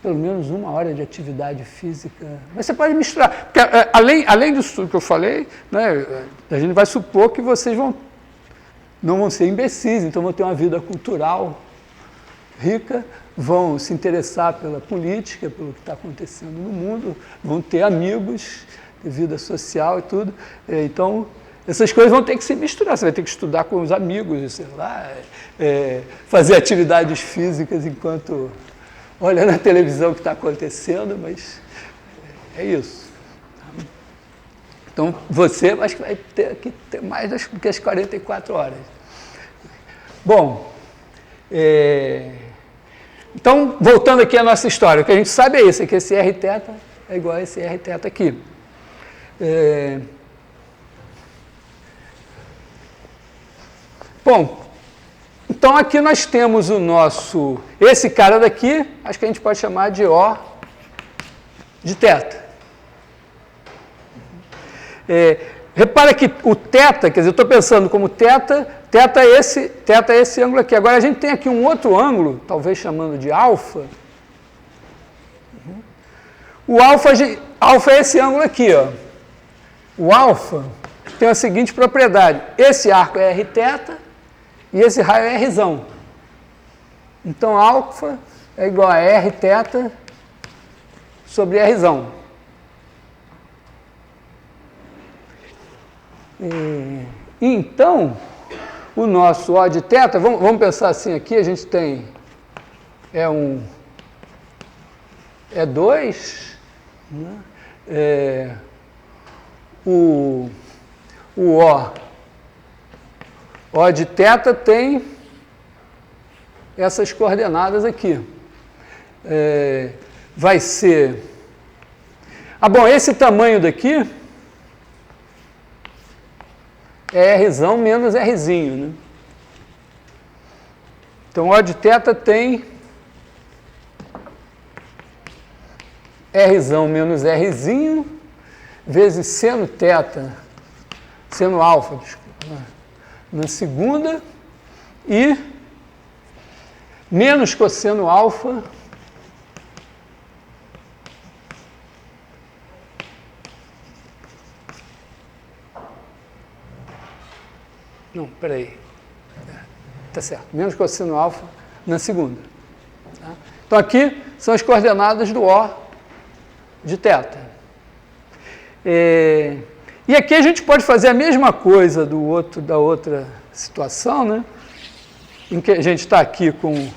Pelo menos 1 hora de atividade física. Mas você pode misturar. Porque, além disso tudo que eu falei, né, a gente vai supor que vocês não vão ser imbecis, então vão ter uma vida cultural rica, vão se interessar pela política, pelo que está acontecendo no mundo, vão ter amigos, ter vida social e tudo. Então, essas coisas vão ter que se misturar. Você vai ter que estudar com os amigos, sei lá, fazer atividades físicas enquanto olha na televisão o que está acontecendo, mas é isso. Então, você acho que vai ter que ter mais do que as 44 horas. Bom, então, voltando aqui à nossa história, o que a gente sabe é isso, é que esse r θ é igual a esse r θ aqui. Bom, então aqui nós temos esse cara daqui, acho que a gente pode chamar de O de θ. Repara que o θ, quer dizer, eu estou pensando como θ é esse ângulo aqui. Agora a gente tem aqui um outro ângulo, talvez chamando de alfa. O alfa é esse ângulo aqui, ó. O alfa tem a seguinte propriedade: esse arco é Rθ e esse raio é Rzão. Então, alfa é igual a Rθ sobre Rzão. Então, o nosso O de θ, vamos pensar assim aqui, a gente tem, é 2, né? O O de θ tem essas coordenadas aqui. Vai ser... bom, esse tamanho daqui é Rzão menos Rzinho, né? Então, O de θ tem Rzão menos Rzinho vezes seno θ, seno alfa, desculpa, na segunda, e menos cosseno alfa não, peraí, tá certo, menos cosseno alfa na segunda. Tá? Então aqui são as coordenadas do O de θ. E aqui a gente pode fazer a mesma coisa da outra situação, né? Em que a gente está aqui com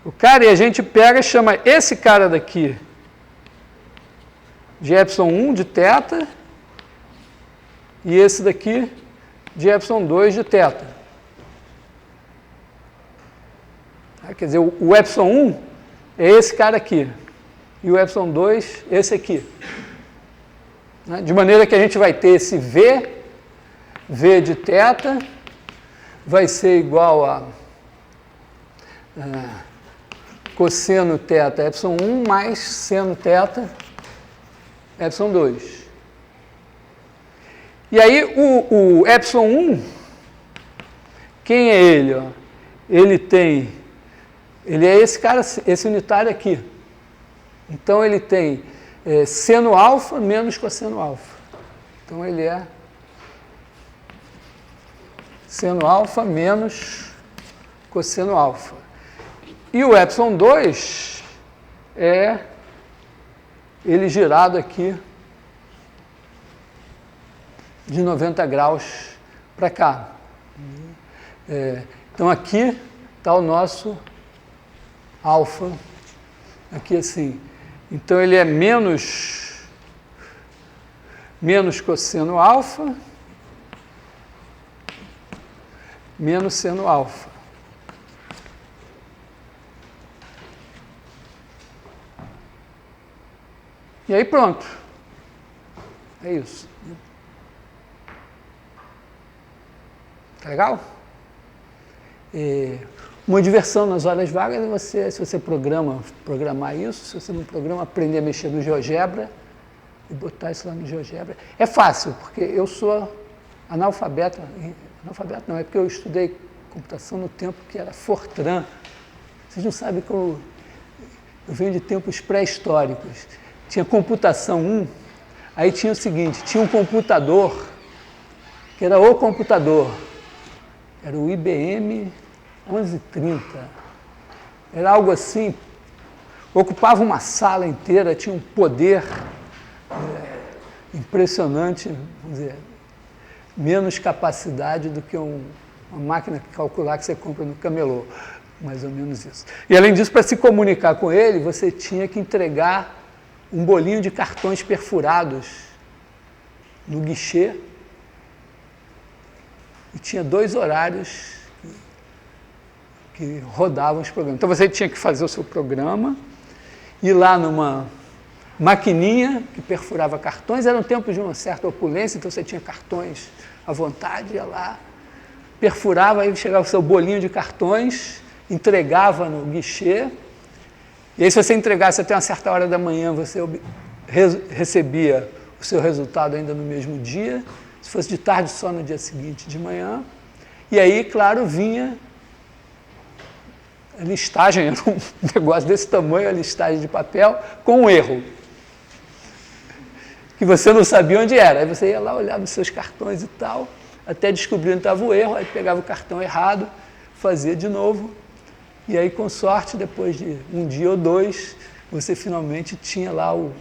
o cara e a gente pega e chama esse cara daqui de ε1 de θ e esse daqui de ε2 de θ. Quer dizer, o ε1 é esse cara aqui e o ε2 esse aqui. De maneira que a gente vai ter esse V de θ vai ser igual a cosseno θ ε1 mais seno θ ε2. E aí o ε1, quem é ele? Ó? Ele é esse cara, esse unitário aqui. Então ele tem seno alfa menos cosseno alfa. Então ele é seno alfa menos cosseno alfa. E o ε2 é ele girado aqui de 90 graus para cá. Então aqui está o nosso alfa, aqui assim. Então ele é menos cosseno alfa menos seno alfa. E aí pronto. É isso. Tá legal? Uma diversão nas horas vagas é você, se você programar isso, se você não programa, aprender a mexer no GeoGebra e botar isso lá no GeoGebra. É fácil, porque eu sou analfabeto não, é porque eu estudei computação no tempo que era Fortran. Vocês não sabem que eu venho de tempos pré-históricos. Tinha computação 1, aí tinha o seguinte, tinha um computador, que era o computador, era o IBM 1130, era algo assim, ocupava uma sala inteira, tinha um poder impressionante, vamos dizer, menos capacidade do que uma máquina de calcular que você compra no camelô, mais ou menos isso. E além disso, para se comunicar com ele, você tinha que entregar um bolinho de cartões perfurados no guichê, e tinha 2 horários que rodavam os programas. Então você tinha que fazer o seu programa, ir lá numa maquininha que perfurava cartões, eram tempos de uma certa opulência, então você tinha cartões à vontade, ia lá, perfurava, aí chegava o seu bolinho de cartões, entregava no guichê, e aí se você entregasse até uma certa hora da manhã, você recebia o seu resultado ainda no mesmo dia, se fosse de tarde só no dia seguinte de manhã, e aí, claro, vinha a listagem, era um negócio desse tamanho, a listagem de papel, com um erro, que você não sabia onde era. Aí você ia lá, olhava os seus cartões e tal, até descobrir onde estava o erro, aí pegava o cartão errado, fazia de novo, e aí, com sorte, depois de um dia ou 2, você finalmente tinha lá o,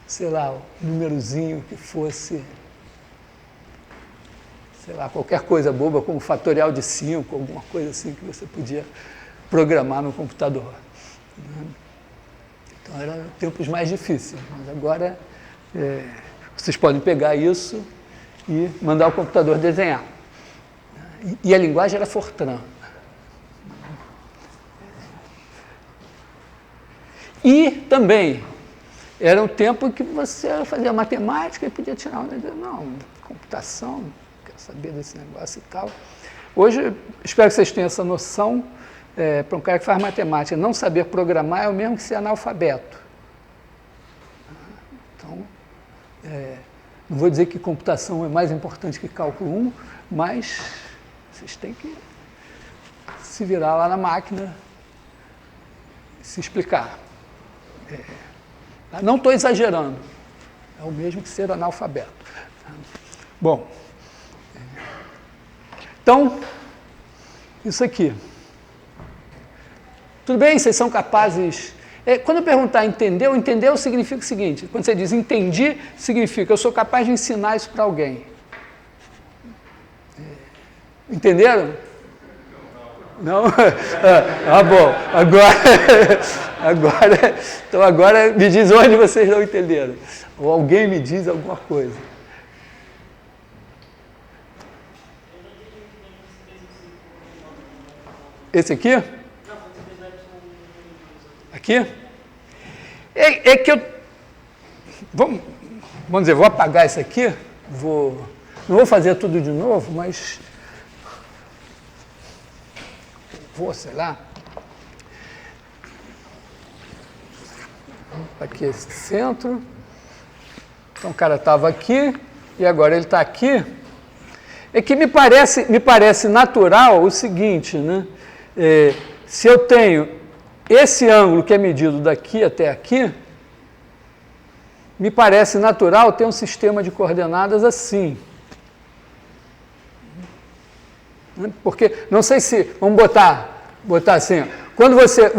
sei lá, o númerozinho que fosse, sei lá, qualquer coisa boba, como fatorial de 5, alguma coisa assim que você podia programar no computador. Então, eram tempos mais difíceis, mas agora vocês podem pegar isso e mandar o computador desenhar. E a linguagem era Fortran. E também era um tempo que você fazia matemática e podia tirar onda. Não, computação, não quero saber desse negócio e tal. Hoje, espero que vocês tenham essa noção. Para um cara que faz matemática, não saber programar é o mesmo que ser analfabeto. Então, não vou dizer que computação é mais importante que cálculo 1, mas vocês têm que se virar lá na máquina e se explicar. Não estou exagerando, é o mesmo que ser analfabeto. Bom, então, isso aqui. Tudo bem, vocês são capazes... Quando eu perguntar entendeu significa o seguinte, quando você diz entendi, significa eu sou capaz de ensinar isso para alguém. Entenderam? Não? Bom, agora me diz onde vocês não entenderam. Ou alguém me diz alguma coisa. Esse aqui? Aqui? É que eu... Vamos dizer, vou apagar isso aqui, não vou fazer tudo de novo, mas... sei lá. Aqui esse centro. Então o cara estava aqui, e agora ele está aqui. É que me parece natural o seguinte, né? Se eu tenho esse ângulo que é medido daqui até aqui, me parece natural ter um sistema de coordenadas assim. Porque, não sei se, vamos botar assim, ó. Quando você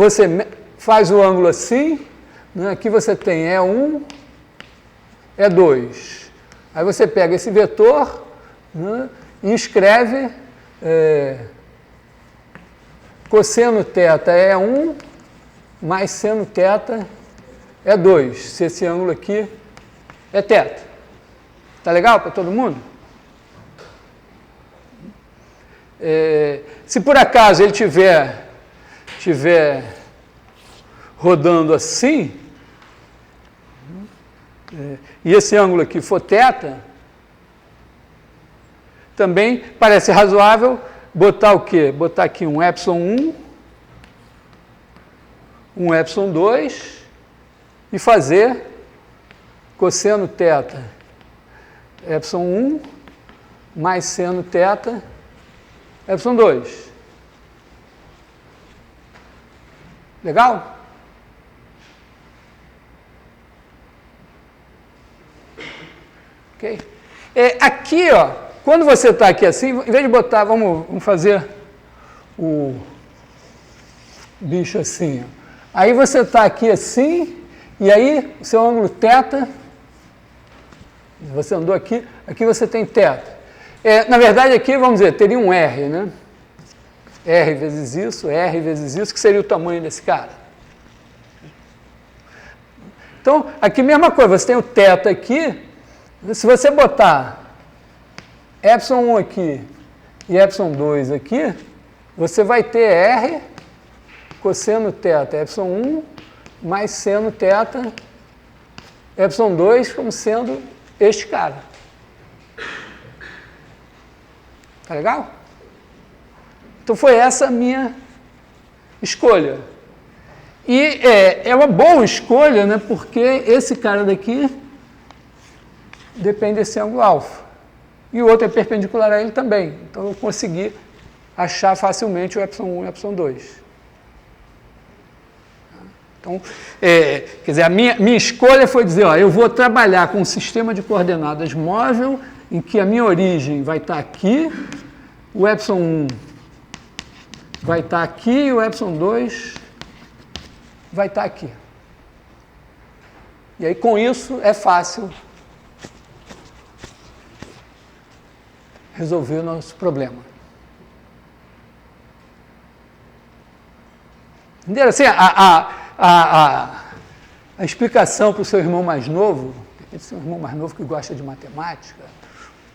faz o ângulo assim, né, aqui você tem E1, E2. Aí você pega esse vetor, né, e escreve cosseno θ é 1 mais seno θ é 2, se esse ângulo aqui é θ. Tá legal para todo mundo? Se por acaso ele tiver rodando assim, e esse ângulo aqui for θ, também parece razoável botar o quê? Botar aqui um ε1, um ε2 e fazer cosseno θ ε1 mais seno θ ε2. Legal? Ok? Aqui, ó, quando você está aqui assim, em vez de botar, vamos fazer o bicho assim, ó. Aí você está aqui assim, e aí o seu ângulo θ, você andou aqui, aqui você tem θ. Na verdade, aqui, vamos dizer, teria um R, né? R vezes isso, que seria o tamanho desse cara. Então, aqui mesma coisa, você tem o θ aqui, se você botar ε1 aqui e ε2 aqui, você vai ter R cosseno θ ε1 mais seno θ ε2 como sendo este cara. Tá legal? Então foi essa a minha escolha. E é uma boa escolha, né, porque esse cara daqui depende desse ângulo alfa. E o outro é perpendicular a ele também. Então eu consegui achar facilmente o ε1 e o ε2. Então, quer dizer, a minha escolha foi dizer, ó, eu vou trabalhar com um sistema de coordenadas móvel em que a minha origem vai estar aqui, o ε1 vai estar aqui e o ε2 vai estar aqui. E aí, com isso, é fácil resolver o nosso problema. Entenderam? Assim, a explicação para o seu irmão mais novo, seu irmão mais novo que gosta de matemática,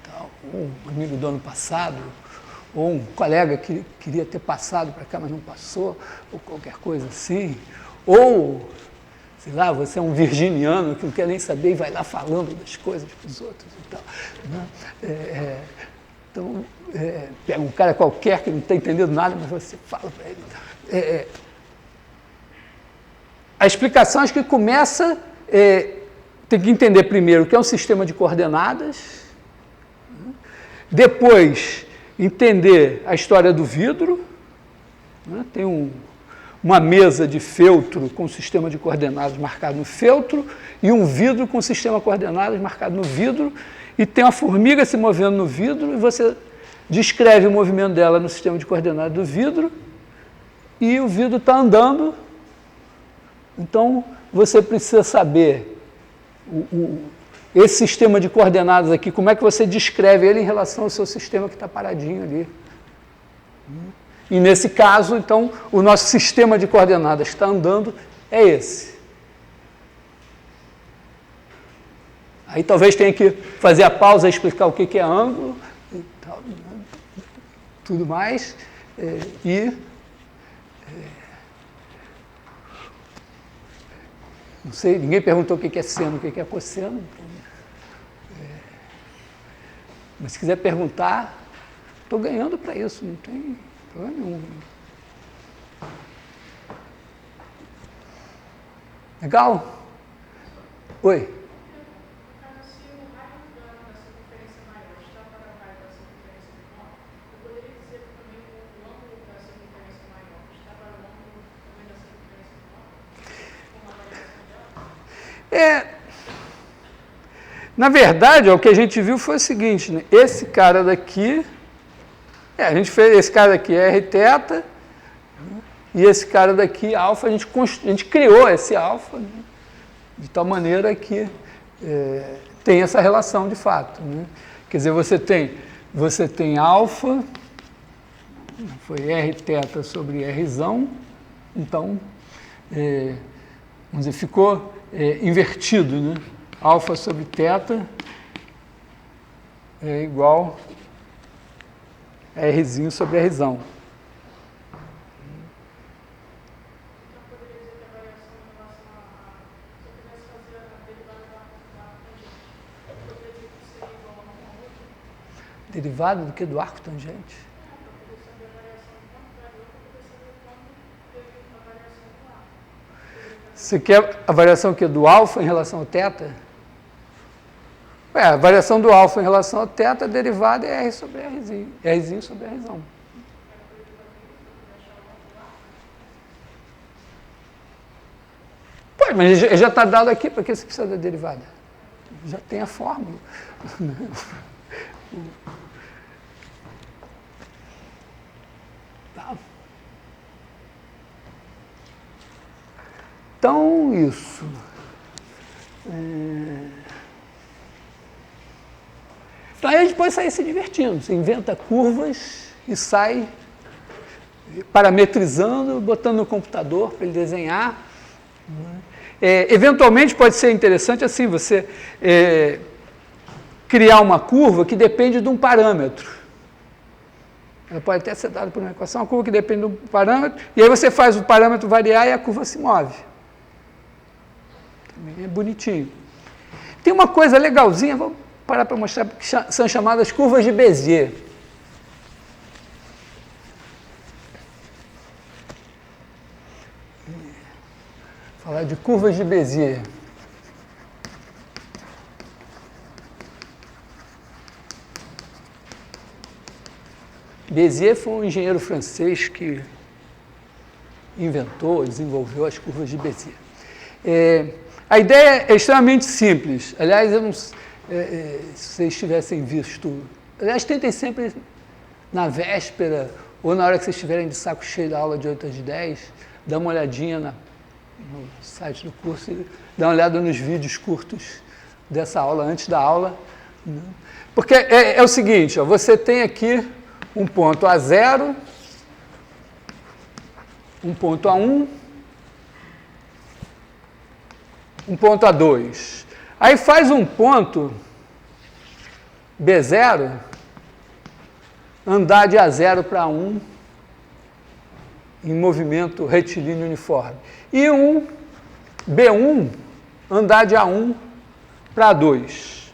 tal, ou um amigo do ano passado, ou um colega que queria ter passado para cá, mas não passou, ou qualquer coisa assim, ou, sei lá, você é um virginiano que não quer nem saber e vai lá falando das coisas para os outros e tal. Né? Então, pega um cara qualquer que não está entendendo nada, mas você fala para ele. A explicação acho que começa, tem que entender primeiro o que é um sistema de coordenadas, depois entender a história do vidro, né? Tem uma mesa de feltro com sistema de coordenadas marcado no feltro e um vidro com sistema de coordenadas marcado no vidro, e tem uma formiga se movendo no vidro e você descreve o movimento dela no sistema de coordenadas do vidro e o vidro está andando. Então, você precisa saber esse sistema de coordenadas aqui, como é que você descreve ele em relação ao seu sistema que está paradinho ali. E nesse caso, então, o nosso sistema de coordenadas que está andando é esse. Aí talvez tenha que fazer a pausa e explicar o que é ângulo, e tal, tudo mais, não sei, ninguém perguntou o que é seno, o que é cosseno. Então, mas se quiser perguntar, estou ganhando para isso, não tem problema nenhum. Legal? Oi? Na verdade, o que a gente viu foi o seguinte, né? Esse cara daqui, a gente fez esse cara daqui Rθ, e esse cara daqui alfa, a gente criou esse alfa, né? De tal maneira que tem essa relação de fato, né? Quer dizer, você tem alfa, foi Rθ sobre Rzão, então, vamos dizer, ficou invertido, né? Alfa sobre θ é igual a Rzinho sobre Rzão. Derivada do que? Do arco tangente? Você quer a variação aqui do alfa em relação ao θ? A variação do alfa em relação ao θ, a derivada é R sobre Rzinho. Rzinho sobre Rzão. Pô, mas já está dado aqui, para que você precisa da derivada? Já tem a fórmula. Tá. Então, isso. Então, aí a gente pode sair se divertindo. Você inventa curvas e sai parametrizando, botando no computador para ele desenhar. Eventualmente pode ser interessante assim, você criar uma curva que depende de um parâmetro. Ela pode até ser dada por uma equação, uma curva que depende de um parâmetro, e aí você faz o parâmetro variar e a curva se move. Também é bonitinho. Tem uma coisa legalzinha, vou parar para mostrar, que são chamadas curvas de Bézier. Falar de curvas de Bézier. Bézier foi um engenheiro francês que inventou, desenvolveu as curvas de Bézier. A ideia é extremamente simples. Aliás, eu não, se vocês tivessem visto... Aliás, tentem sempre, na véspera, ou na hora que vocês estiverem de saco cheio da aula de 8 às 10, dar uma olhadinha no site do curso e dar uma olhada nos vídeos curtos dessa aula, antes da aula. Porque é o seguinte, ó, você tem aqui um ponto A0, um ponto A1, um ponto A2. Aí faz um ponto B0, andar de A0 para A1 em movimento retilíneo uniforme. E um B1, andar de A1 para A2.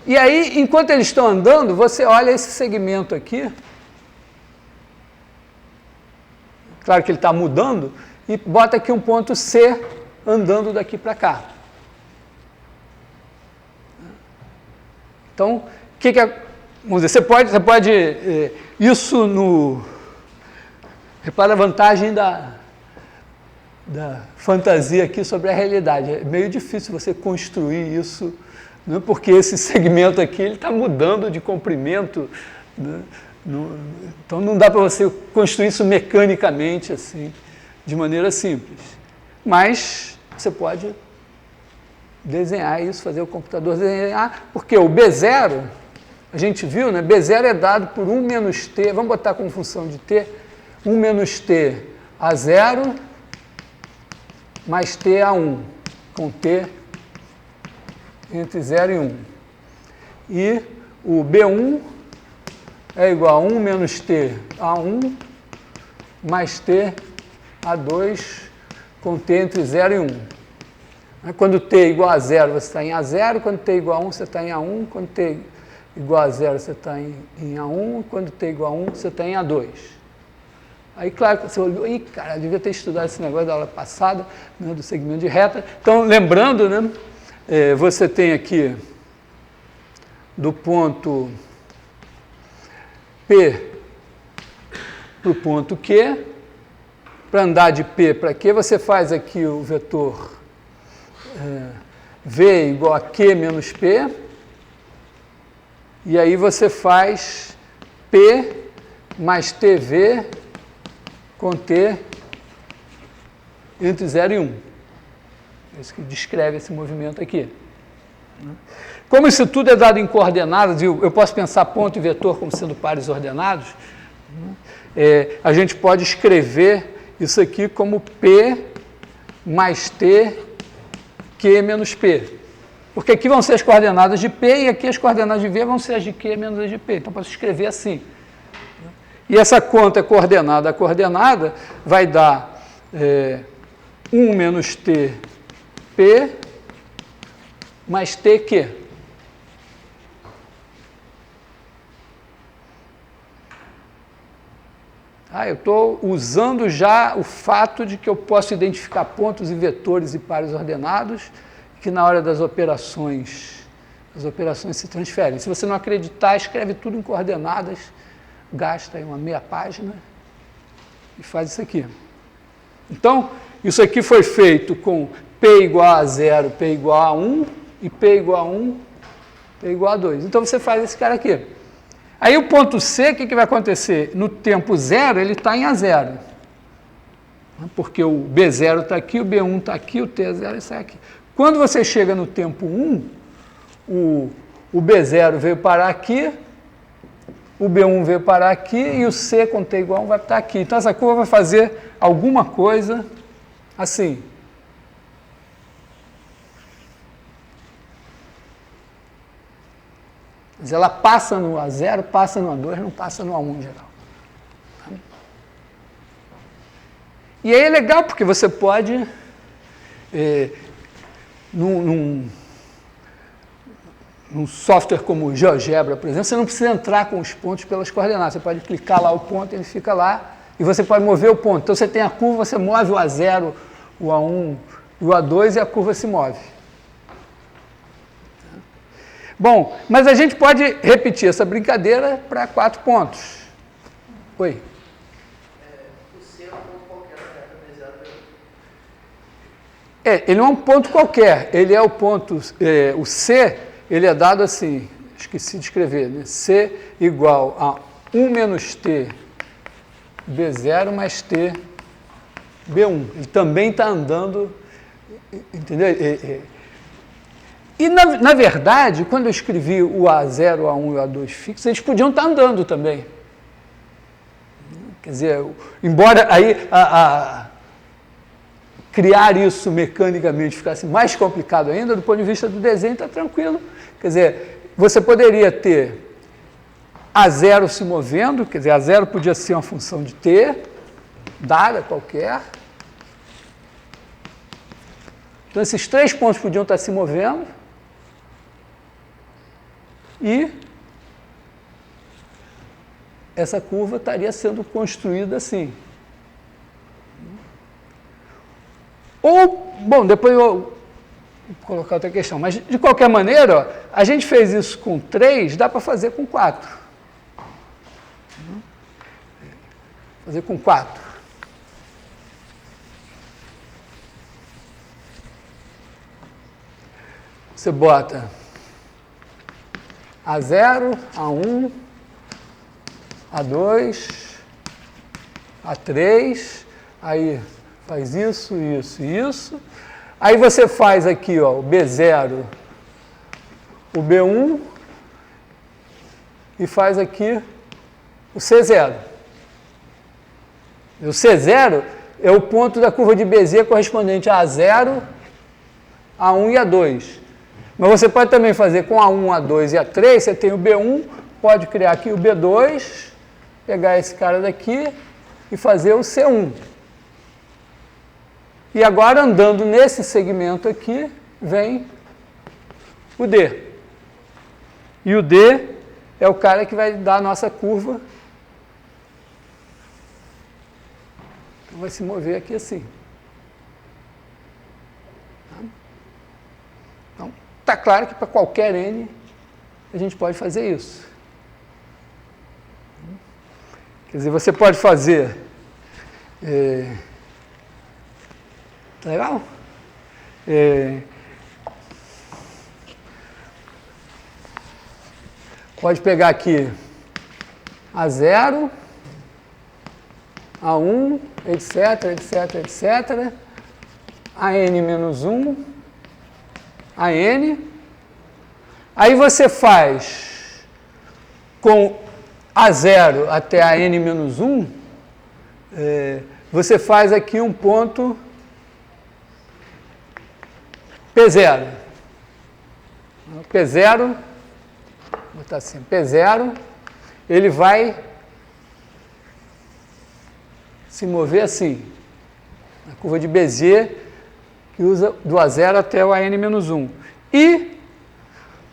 E aí, enquanto eles estão andando, você olha esse segmento aqui. Claro que ele está mudando, e bota aqui um ponto C andando daqui para cá. Então, o que é... Vamos dizer, você pode isso no... Repara a vantagem da fantasia aqui sobre a realidade. É meio difícil você construir isso, né, porque esse segmento aqui está mudando de comprimento, né, então não dá para você construir isso mecanicamente, assim, de maneira simples. Mas você pode desenhar isso, fazer o computador desenhar, porque o B0, a gente viu, né, B0 é dado por 1 menos t, vamos botar como função de t, 1 menos t a 0 mais t a 1, com t entre 0 e 1. E o B1 é igual a 1 menos t a 1 mais t a 2 com t entre 0 e 1. Quando t é igual a 0, você está em A0, quando t é igual a 1, você está em A1, quando t é igual a 0, você está em A1, quando t é igual a 1, você está em A2. Aí, claro, você olhou, cara, eu devia ter estudado esse negócio da aula passada, né, do segmento de reta. Então, lembrando, né, você tem aqui do ponto P para o ponto Q. Para andar de P para Q, você faz aqui o vetor V igual a Q menos P. E aí você faz P mais TV com T entre 0 e 1. É isso que descreve esse movimento aqui. Como isso tudo é dado em coordenadas, e eu posso pensar ponto e vetor como sendo pares ordenados, a gente pode escrever isso aqui como P mais T, Q menos P. Porque aqui vão ser as coordenadas de P e aqui as coordenadas de V vão ser as de Q menos as de P. Então, posso escrever assim. E essa conta coordenada a coordenada vai dar 1 menos T, P, mais T, Q. Eu estou usando já o fato de que eu posso identificar pontos e vetores e pares ordenados, que na hora das operações, as operações se transferem. Se você não acreditar, escreve tudo em coordenadas, gasta aí uma meia página e faz isso aqui. Então, isso aqui foi feito com P igual a 0, P igual a 1, e P igual a 1, P igual a 2. Então, você faz esse cara aqui. Aí o ponto C, o que vai acontecer? No tempo 0, ele está em A0. Porque o B0 está aqui, o B1 está aqui, o T0 está aqui. Quando você chega no tempo 1, o B0 veio parar aqui, o B1 veio parar aqui e o C com T igual a 1 vai estar aqui. Então essa curva vai fazer alguma coisa assim. Mas ela passa no A0, passa no A2, não passa no A1 em geral. E aí é legal porque você pode, num software como o GeoGebra, por exemplo, você não precisa entrar com os pontos pelas coordenadas. Você pode clicar lá o ponto, ele fica lá, e você pode mover o ponto. Então você tem a curva, você move o A0, o A1 e o A2 e a curva se move. Bom, mas a gente pode repetir essa brincadeira para 4 pontos. Oi? O C é um ponto qualquer na reta B0. Ele não é um ponto qualquer, ele é o ponto, o C, ele é dado assim, esqueci de escrever, né? C igual a 1 menos T B0 mais T B1. Ele também está andando, entendeu? E, na verdade, quando eu escrevi o A0, o A1 e o A2 fixos, eles podiam estar andando também. Quer dizer, embora aí criar isso mecanicamente ficasse mais complicado ainda, do ponto de vista do desenho está tranquilo. Quer dizer, você poderia ter A0 se movendo, quer dizer, A0 podia ser uma função de T, dada qualquer. Então, esses 3 pontos podiam estar se movendo. E essa curva estaria sendo construída assim. Ou, bom, depois eu vou colocar outra questão, mas de qualquer maneira, ó, a gente fez isso com 3, dá para fazer com 4. Fazer com 4. Você bota A0, A1, A2, A3, aí faz isso, isso e isso. Aí você faz aqui, ó, o B0, o B1 e faz aqui o C0. O C0 é o ponto da curva de Bézier correspondente a A0, A1 e A2. Mas você pode também fazer com A1, A2 e A3, você tem o B1, pode criar aqui o B2, pegar esse cara daqui e fazer o C1. E agora, andando nesse segmento aqui, vem o D. E o D é o cara que vai dar a nossa curva. Então, vai se mover aqui assim. Então, está claro que para qualquer N, a gente pode fazer isso. Quer dizer, você pode fazer... Tá legal? Pode pegar aqui A0, A1, etc, etc, etc, AN-1, AN. Aí você faz com A0 até AN-1, você faz aqui um ponto P0. P0, vou botar assim, P0, ele vai se mover assim, na curva de Bézier, que usa do A0 até o AN-1. E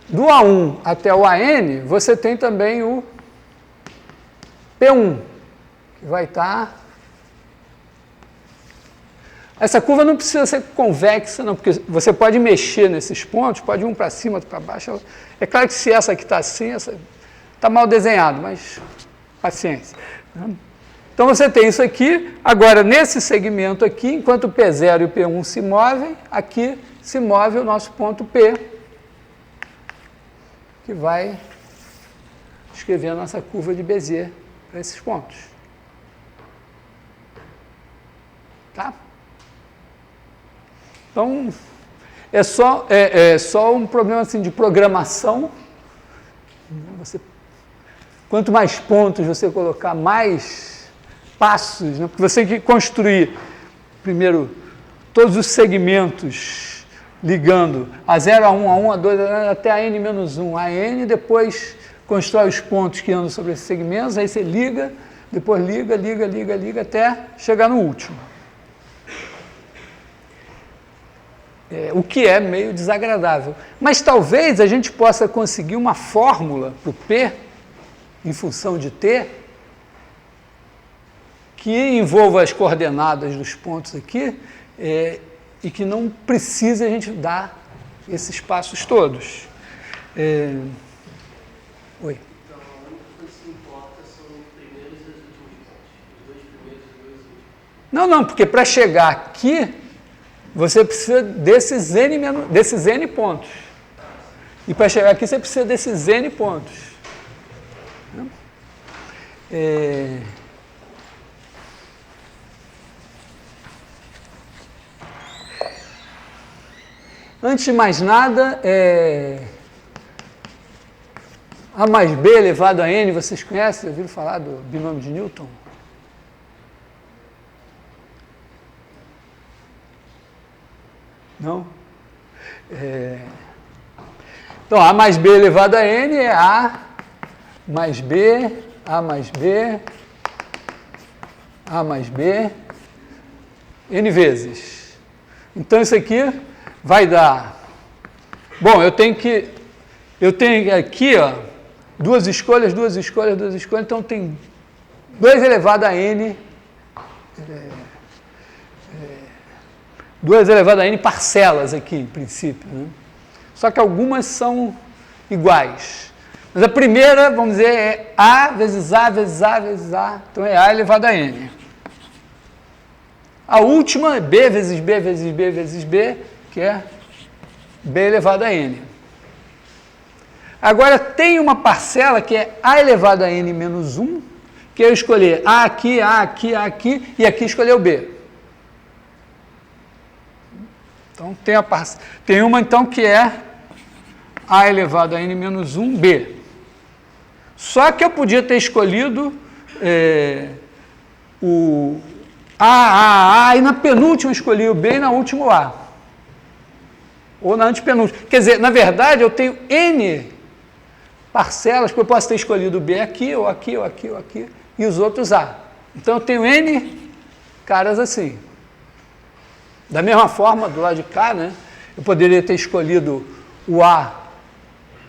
do A1 até o AN, você tem também o P1, que vai estar... Essa curva não precisa ser convexa, não, porque você pode mexer nesses pontos, pode ir um para cima, outro para baixo. É claro que se essa aqui está assim, essa está mal desenhado, mas paciência. Então você tem isso aqui, agora nesse segmento aqui, enquanto o P0 e o P1 se movem, aqui se move o nosso ponto P, que vai escrever a nossa curva de Bézier para esses pontos. Tá? Então, é só um problema assim, de programação. Quanto mais pontos você colocar, mais passos, né? Porque você tem que construir, primeiro, todos os segmentos ligando a 0, a 1, a 1, a 2, até a n-1, a n, depois constrói os pontos que andam sobre esses segmentos, aí você liga, depois liga, até chegar no último. O que é meio desagradável. Mas talvez a gente possa conseguir uma fórmula para o P, em função de T, que envolva as coordenadas dos pontos aqui, e que não precise a gente dar esses passos todos. Oi. Então, a única coisa que importa são os primeiros e os últimos pontos. Os dois primeiros e os dois últimos. Não, porque para chegar aqui, você precisa desses N pontos. E para chegar aqui, você precisa desses N pontos. Antes de mais nada, A mais B elevado a N, vocês conhecem? Já ouviram falar do binômio de Newton? Não? Então, A mais B elevado a N é A mais B, A mais B, A mais B, N vezes. Então, isso aqui vai dar... Bom, eu tenho aqui, ó, duas escolhas, então tem 2 elevado a N... 2 elevado a N parcelas aqui, em princípio. Né? Só que algumas são iguais. Mas a primeira, vamos dizer, é A vezes A vezes A vezes A. Então é A elevado a N. A última é B vezes B vezes B vezes B, que é B elevado a N. Agora tem uma parcela que é A elevado a N menos 1, que eu escolher A aqui, A aqui, A aqui, e aqui escolher o B. Então, tem uma, então, que é A elevado a N menos 1B. Só que eu podia ter escolhido o A, e na penúltima escolhi o B e na última o A. Ou na antepenúltima. Quer dizer, na verdade, eu tenho N parcelas, porque eu posso ter escolhido o B aqui, ou aqui, ou aqui, ou aqui, e os outros A. Então, eu tenho N caras assim. Da mesma forma, do lado de cá, né, eu poderia ter escolhido o A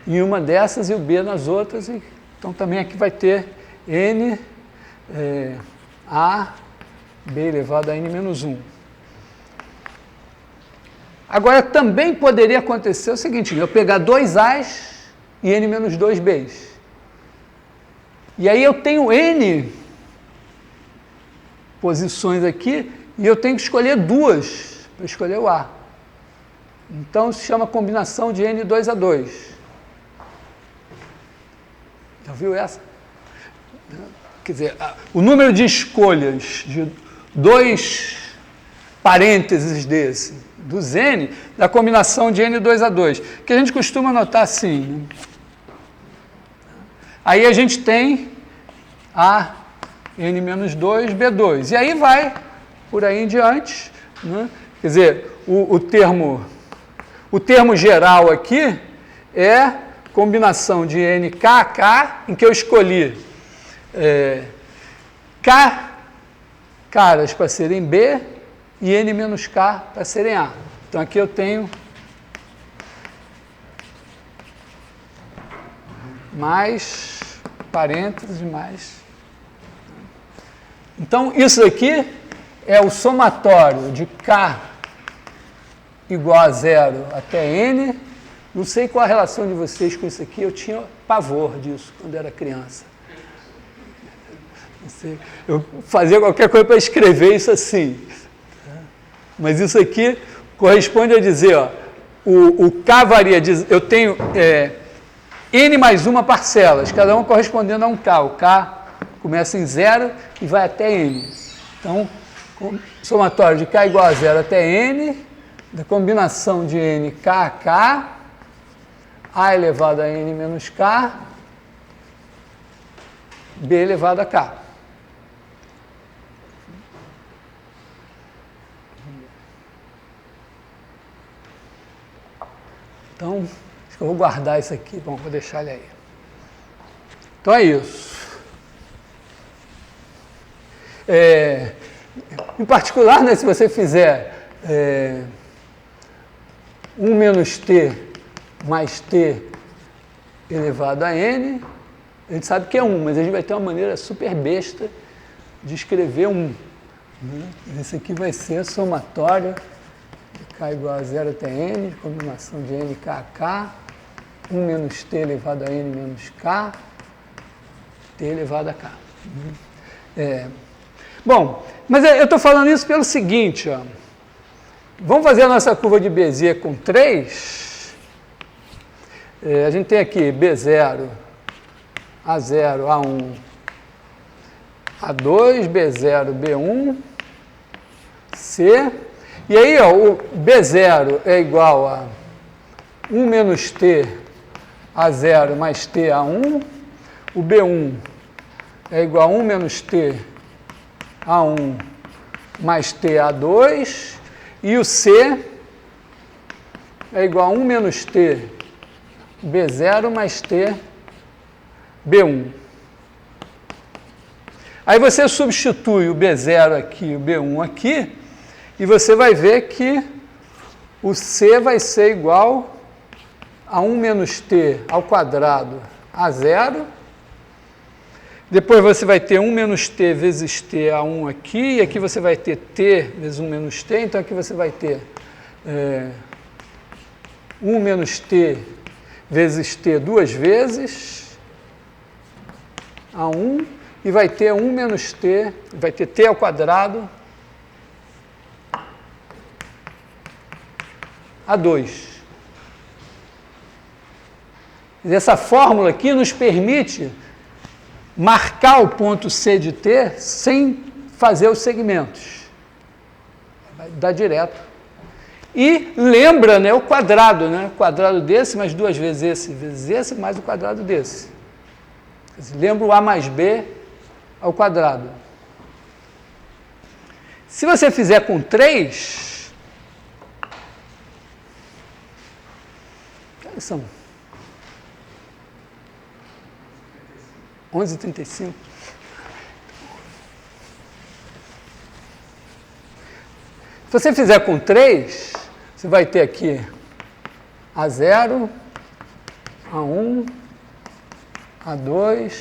em uma dessas e o B nas outras. Então, também aqui vai ter N, A, B elevado a N menos 1. Agora, também poderia acontecer o seguinte, eu pegar 2 A's e N menos 2 B's. E aí eu tenho N posições aqui e eu tenho que escolher 2 para escolher o A. Então, se chama combinação de N2A2. Já viu essa? Quer dizer, o número de escolhas de 2 parênteses dos N, da combinação de N2A2, que a gente costuma anotar assim. Né? Aí a gente tem A, N-2, B2. E aí vai, por aí em diante, né? Quer dizer, o termo geral aqui é combinação de NK, K, em que eu escolhi K caras para serem B e N menos K para serem A. Então, aqui eu tenho mais parênteses, mais... Então, isso aqui é o somatório de K igual a 0 até N. Não sei qual a relação de vocês com isso aqui, eu tinha pavor disso quando era criança. Não sei, eu fazia qualquer coisa para escrever isso assim. Mas isso aqui corresponde a dizer, ó, o K varia, eu tenho N mais uma parcelas, cada uma correspondendo a um K. O K começa em 0 e vai até N. Então, somatório de K igual a 0 até N, da combinação de N, K a K, A elevado a N menos K, B elevado a K. Então, acho que eu vou guardar isso aqui. Bom, vou deixar ele aí. Então é isso. Em particular, né, se você fizer 1 menos t mais t elevado a n, a gente sabe que é 1, mas a gente vai ter uma maneira super besta de escrever 1. Né? Esse aqui vai ser somatório de k igual a 0 até n, combinação de n, k a k, 1 menos t elevado a n menos k, t elevado a k. Bom, mas eu estou falando isso pelo seguinte, ó. Vamos fazer a nossa curva de Bézier com 3. A gente tem aqui B0, A0, A1, A2, B0, B1, C. E aí, ó, o B0 é igual a 1 menos T A0 mais T A1. O B1 é igual a 1 menos T A1 mais T A2. E o C é igual a 1 menos T B0 mais T B1. Aí você substitui o B0 aqui, o B1 aqui, e você vai ver que o C vai ser igual a 1 menos T ao quadrado a 0. Depois você vai ter 1 menos T vezes T a 1 aqui, e aqui você vai ter T vezes 1 menos T, então aqui você vai ter 1 menos T vezes T duas vezes, a 1, e vai ter 1 menos T, vai ter T ao quadrado a 2. Essa fórmula aqui nos permite marcar o ponto C de T sem fazer os segmentos. Vai dar direto. E lembra, né, o quadrado, né? O quadrado desse mais duas vezes esse, mais o quadrado desse. Lembra o A mais B ao quadrado. Se você fizer com 3, quais são? 11h35. Se você fizer com 3, você vai ter aqui A0, A1, A2,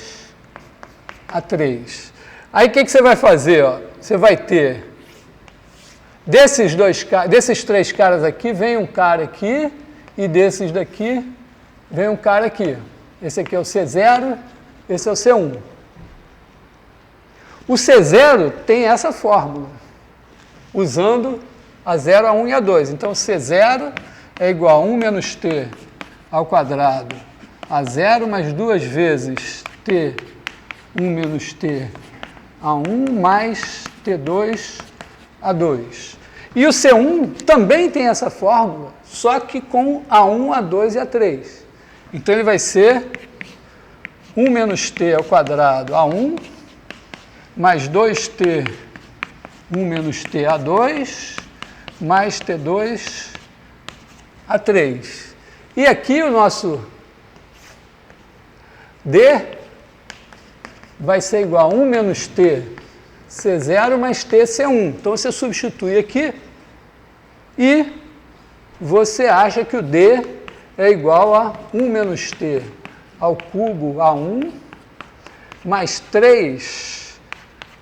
A3. Aí o que você vai fazer? Ó? Você vai ter, desses três caras aqui, vem um cara aqui, e desses daqui, vem um cara aqui. Esse aqui é o C0, esse é o C1. O C0 tem essa fórmula, usando A0, A1 e A2. Então, C0 é igual a 1 menos T ao quadrado A0 mais duas vezes T1 menos T A1 mais T2 A2. E o C1 também tem essa fórmula, só que com A1, A2 e A3. Então, ele vai ser 1 menos T ao quadrado A1 mais 2T 1 menos T A2 mais T2 A3. E aqui o nosso D vai ser igual a 1 menos T C0 mais T C1. Então, você substitui aqui e você acha que o D é igual a 1 menos T ao cubo A1 mais 3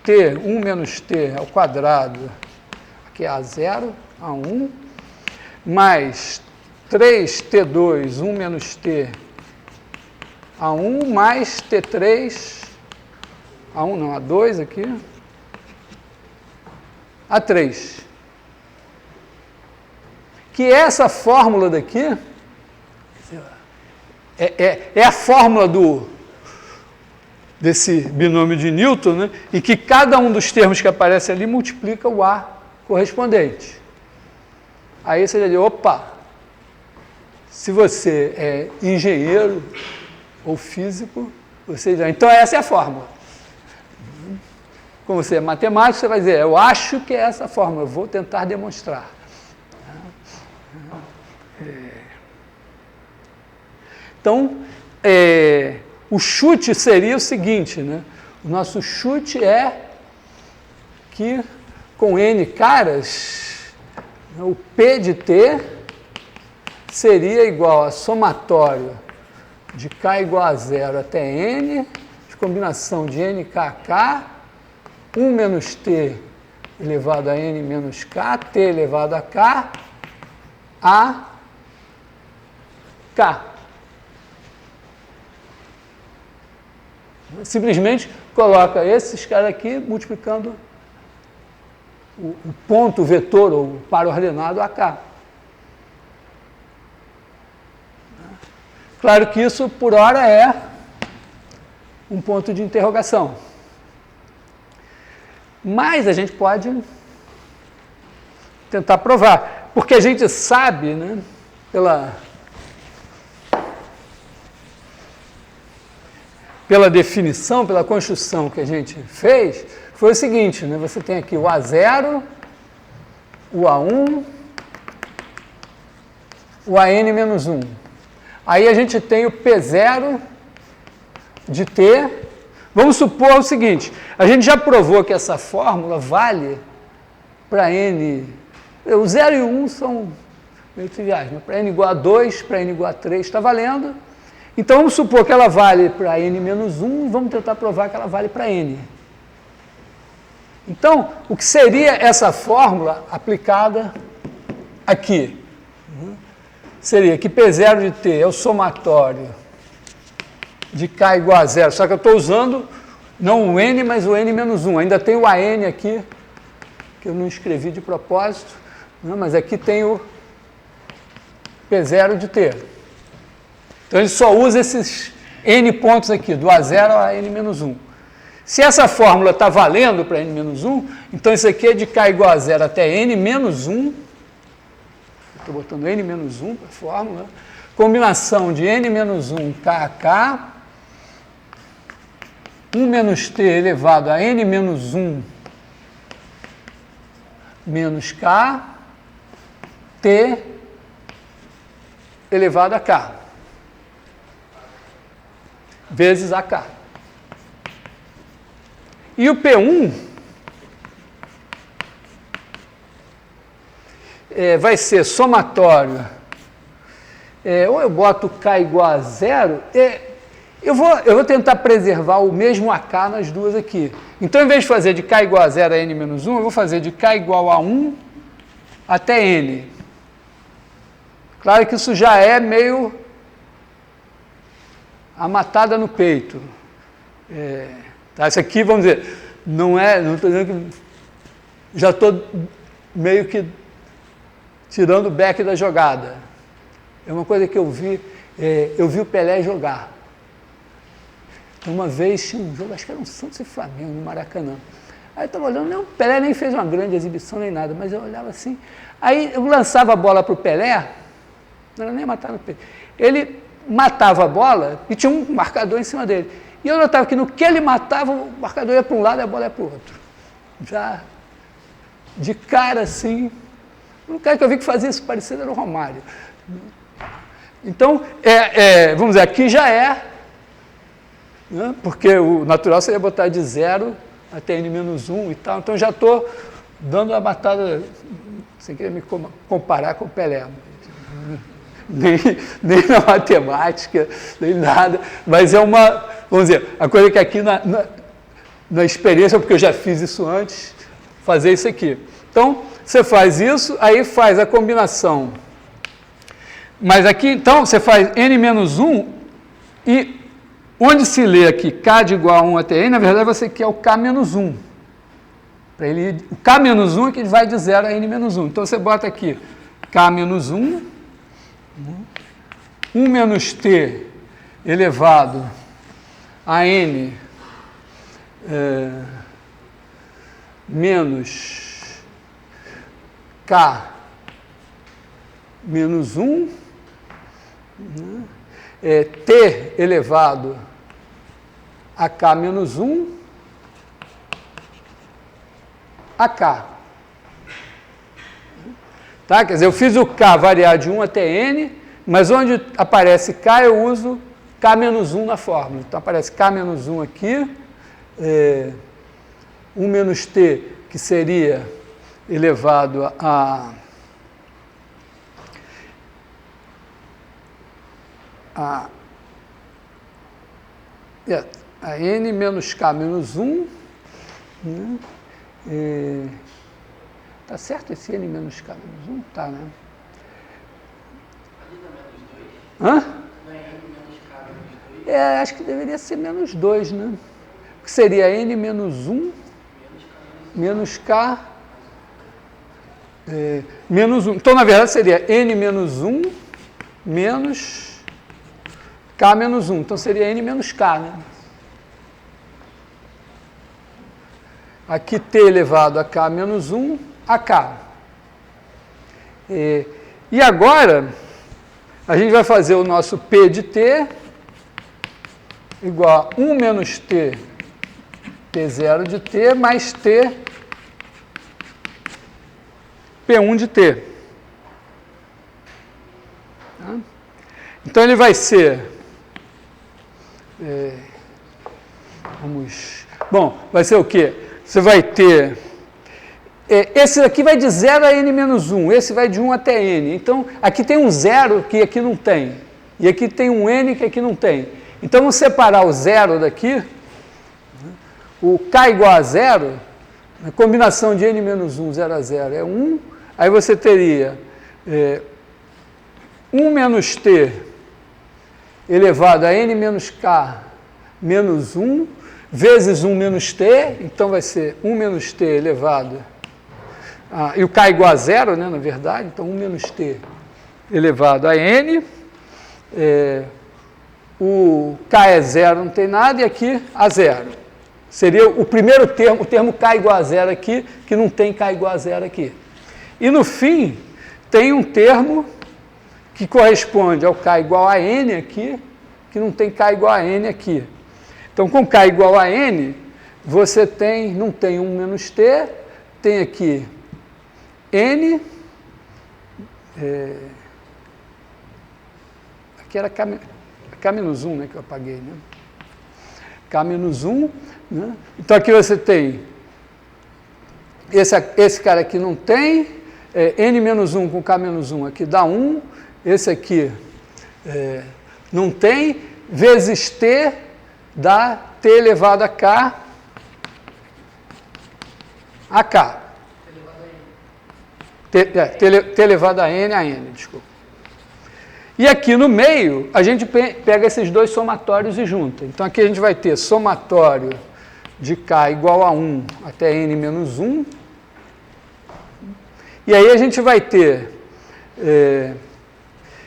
t, 1 menos t ao quadrado, aqui é A0, A1, mais 3t2, 1 menos t, A1, mais t3, A1 não, A2 aqui, A3. Que essa fórmula daqui é a fórmula desse binômio de Newton, né, e que cada um dos termos que aparece ali multiplica o A correspondente. Aí você já diz, opa, se você é engenheiro ou físico, você já... Então essa é a fórmula. Como você é matemático, você vai dizer, eu acho que é essa a fórmula, eu vou tentar demonstrar. Então, o chute seria o seguinte, né? O nosso chute é que com n caras, o P de T seria igual a somatório de K igual a 0 até n, de combinação de n, k, k, 1 menos T elevado a n menos k, T elevado a k, a k. Simplesmente coloca esses caras aqui multiplicando o ponto vetor ou o par ordenado AK. Claro que isso, por hora, é um ponto de interrogação. Mas a gente pode tentar provar, porque a gente sabe, né, pela definição, pela construção que a gente fez, foi o seguinte, né? Você tem aqui o A0, o A1, o AN menos 1. Aí a gente tem o P0 de T. Vamos supor o seguinte, a gente já provou que essa fórmula vale para N... O 0 e o 1 são meio triviais, mas para N igual a 2, para N igual a 3 está valendo. Então, vamos supor que ela vale para n menos 1 e vamos tentar provar que ela vale para n. Então, o que seria essa fórmula aplicada aqui? Seria que P0 de T é o somatório de K igual a 0, só que eu estou usando não o n, mas o n menos 1. Ainda tem o AN aqui, que eu não escrevi de propósito, mas aqui tem o P0 de T. Então, ele só usa esses n pontos aqui, do A0 a n menos 1. Se essa fórmula está valendo para n menos 1, então isso aqui é de K igual a 0 até n menos 1. Estou botando n menos 1 para a fórmula. Combinação de n menos 1, K a K. 1 menos t elevado a n menos 1 menos K. T elevado a K. Vezes AK. E o P1 vai ser somatório. Ou eu boto K igual a 0, eu vou tentar preservar o mesmo AK nas duas aqui. Então, em vez de fazer de K igual a 0 a N menos 1, eu vou fazer de K igual a 1 até N. Claro que isso já é meio a matada no peito. Tá, isso aqui, vamos dizer, não estou dizendo que já estou meio que tirando o back da jogada. É uma coisa que eu vi o Pelé jogar. Uma vez tinha um jogo, acho que era um Santos e Flamengo, no Maracanã. Aí eu estava olhando, o Pelé nem fez uma grande exibição nem nada, mas eu olhava assim. Aí eu lançava a bola para o Pelé, não era nem matar no peito. Ele matava a bola e tinha um marcador em cima dele. E eu notava que no que ele matava, o marcador ia para um lado e a bola ia para o outro. Já de cara assim. O cara que eu vi que fazia isso parecido era o Romário. Então, vamos dizer, aqui já né, porque o natural seria botar de 0 até n menos 1 e tal. Então, já estou dando a matada, sem querer me comparar com o Pelé. Nem na matemática, nem nada, mas é uma, vamos dizer, a coisa que aqui na experiência, porque eu já fiz isso antes, fazer isso aqui. Então, você faz isso, aí faz a combinação. Mas aqui, então, você faz n menos 1 e onde se lê aqui k de igual a 1 até n, na verdade você quer o k menos 1. Para ele, o k menos 1 é que vai de 0 a n menos 1. Então, você bota aqui k menos 1, 1 menos t elevado a n menos k menos 1, t elevado a k menos 1, a k. Tá? Quer dizer, eu fiz o k variar de 1 até n, mas onde aparece k eu uso k menos 1 na fórmula. Então aparece k menos 1 aqui, 1 menos t, que seria elevado a n menos k menos 1, né? Tá certo esse n menos k menos 1? Tá, né? Hã? Acho que deveria ser menos 2, né? Que seria n menos 1 menos k menos 1. Então, na verdade, seria n menos 1 menos k menos 1. Então, seria n menos k, né? Aqui t elevado a k menos 1, a k. E agora, a gente vai fazer o nosso p de t igual a 1 menos t, p0 de t, mais t, p1 de t. Então, ele vai ser... vai ser o quê? Você vai ter... esse aqui vai de 0 a n menos 1, esse vai de 1 até n. Então, aqui tem um 0 que aqui não tem. E aqui tem um n que aqui não tem. Então, vamos separar o 0 daqui. O k igual a 0, a combinação de n menos 1, 0 a 0 é 1. Aí você teria 1 menos t elevado a n menos k menos 1, vezes 1 menos t, então vai ser 1 menos t elevado, e o k igual a 0, né, na verdade, então 1 menos t elevado a n, o k é 0, não tem nada, e aqui a 0. Seria o primeiro termo, o termo k igual a 0 aqui, que não tem k igual a 0 aqui. E no fim, tem um termo que corresponde ao k igual a n aqui, que não tem k igual a n aqui. Então, com k igual a n, você não tem 1 menos t, tem aqui n, aqui era k menos 1, né, que eu apaguei, né? K menos 1, né? Então, aqui você tem, esse cara aqui não tem, n menos 1 com k menos 1 aqui dá 1, esse aqui não tem, vezes t dá t elevado a k, t elevado a n, desculpa. E aqui no meio, a gente pega esses dois somatórios e junta. Então, aqui a gente vai ter somatório de k igual a 1 até n menos 1. E aí a gente vai ter...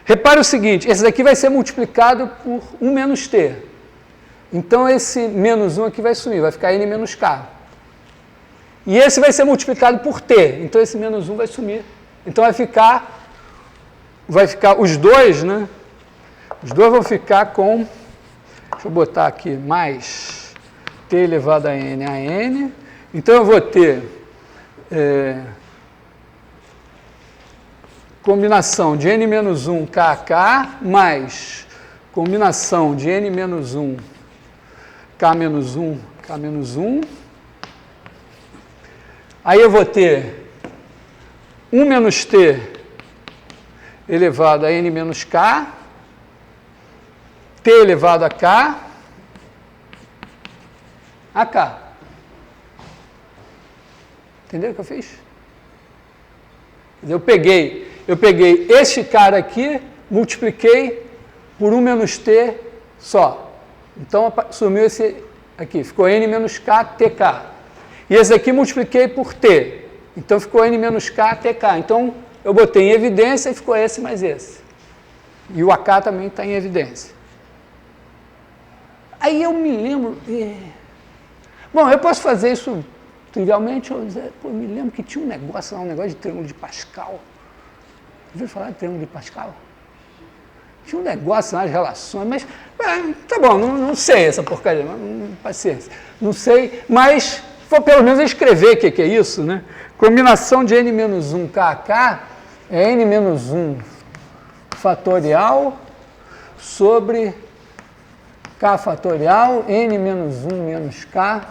repare o seguinte, esse daqui vai ser multiplicado por 1 menos t. Então, esse menos 1 aqui vai sumir, vai ficar n menos k. E esse vai ser multiplicado por t. Então, esse menos 1 vai sumir. Então, vai ficar os dois, né? Os dois vão ficar com, deixa eu botar aqui, mais t elevado a n. Então, eu vou ter combinação de n menos 1 kk mais combinação de n menos 1 k menos 1. Aí eu vou ter 1 menos t elevado a n menos k, t elevado a k, Entendeu o que eu fiz? Eu peguei este cara aqui, multipliquei por 1 menos t só. Então, sumiu esse aqui, ficou n menos k, tk. E esse aqui multipliquei por t. Então, ficou n menos k, tk. Então, eu botei em evidência e ficou esse mais esse. E o AK também está em evidência. Aí eu me lembro... Bom, eu posso fazer isso trivialmente. Eu me lembro que tinha um negócio lá, um negócio de triângulo de Pascal. Ouviu falar de triângulo de Pascal? Tinha um negócio nas relações, mas tá bom, não sei essa porcaria, paciência. Não sei, mas vou pelo menos escrever o que é isso, né? Combinação de n-1 kk é n-1 fatorial sobre k fatorial, n-1 menos k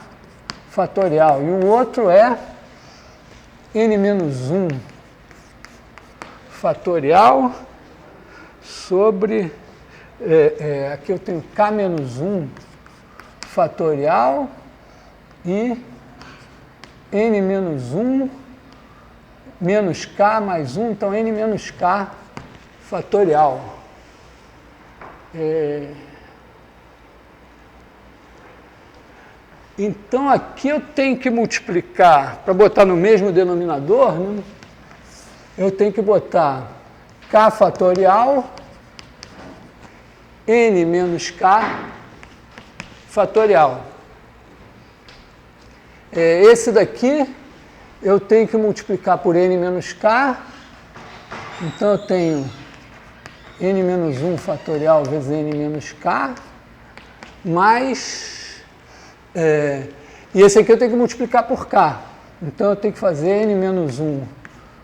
fatorial. E o outro é n-1 fatorial sobre, aqui eu tenho k-1 fatorial e n-1 menos k mais 1, então n menos k fatorial. Então, aqui eu tenho que multiplicar, para botar no mesmo denominador, né? Eu tenho que botar k fatorial, n menos k fatorial. Esse daqui eu tenho que multiplicar por n menos k, então eu tenho n menos 1 fatorial vezes n menos k, mais... e esse aqui eu tenho que multiplicar por k. Então eu tenho que fazer n menos 1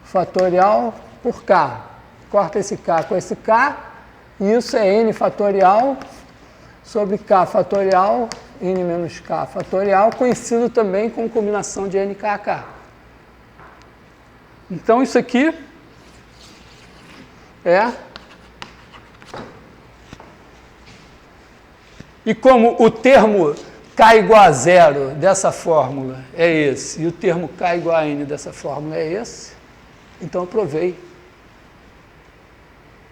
fatorial por k. Corta esse k com esse k, e isso é n fatorial sobre k fatorial, n menos k fatorial, conhecido também como combinação de nkk. Então isso aqui é... E como o termo k igual a zero dessa fórmula é esse, e o termo k igual a n dessa fórmula é esse, então eu provei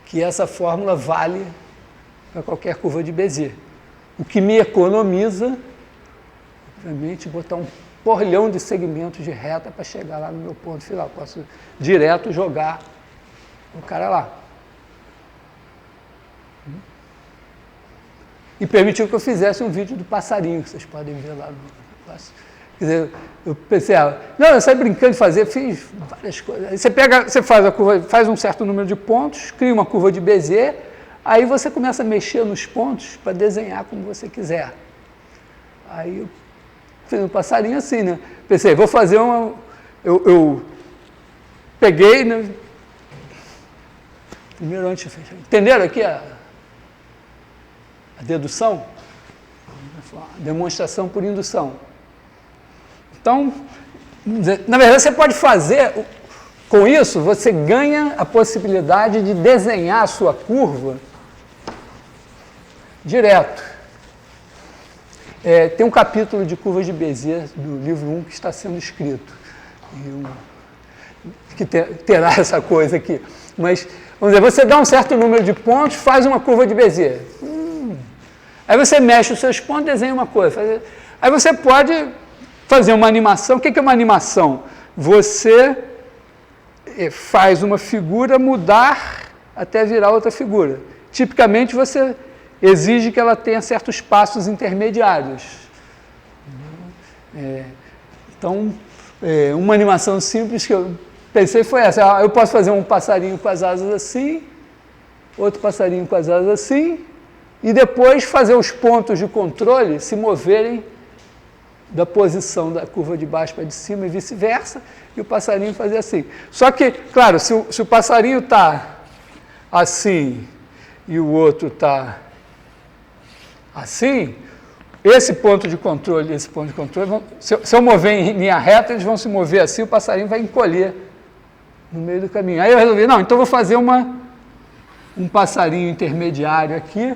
que essa fórmula vale para qualquer curva de Bézier. O que me economiza, obviamente, botar um porrilhão de segmentos de reta para chegar lá no meu ponto final. Posso direto jogar o cara lá. E permitiu que eu fizesse um vídeo do passarinho, que vocês podem ver lá no... Quer dizer, eu pensei, não, eu saí brincando de fazer, fiz várias coisas. Aí você faz a curva, faz um certo número de pontos, cria uma curva de Bézier, aí você começa a mexer nos pontos para desenhar como você quiser. Aí eu fiz um passarinho assim, né? Pensei, vou fazer uma... Eu peguei, né? Primeiro antes de fechar. Entenderam aqui a dedução? A demonstração por indução. Então, na verdade, você pode fazer, com isso, você ganha a possibilidade de desenhar a sua curva direto. Tem um capítulo de curvas de Bézier do livro 1 que está sendo escrito, que terá essa coisa aqui. Mas, vamos dizer, você dá um certo número de pontos, faz uma curva de Bézier. Aí você mexe os seus pontos, desenha uma coisa. Aí você pode fazer uma animação. O que é uma animação? Você faz uma figura mudar até virar outra figura. Tipicamente, você exige que ela tenha certos passos intermediários. Então, uma animação simples que eu pensei foi essa. Eu posso fazer um passarinho com as asas assim, outro passarinho com as asas assim, e depois fazer os pontos de controle se moverem da posição da curva de baixo para de cima e vice-versa, e o passarinho fazer assim. Só que, claro, se o passarinho está assim e o outro está assim, esse ponto de controle e esse ponto de controle, se eu mover em linha reta, eles vão se mover assim, o passarinho vai encolher no meio do caminho. Aí eu resolvi, não, então eu vou fazer um passarinho intermediário aqui,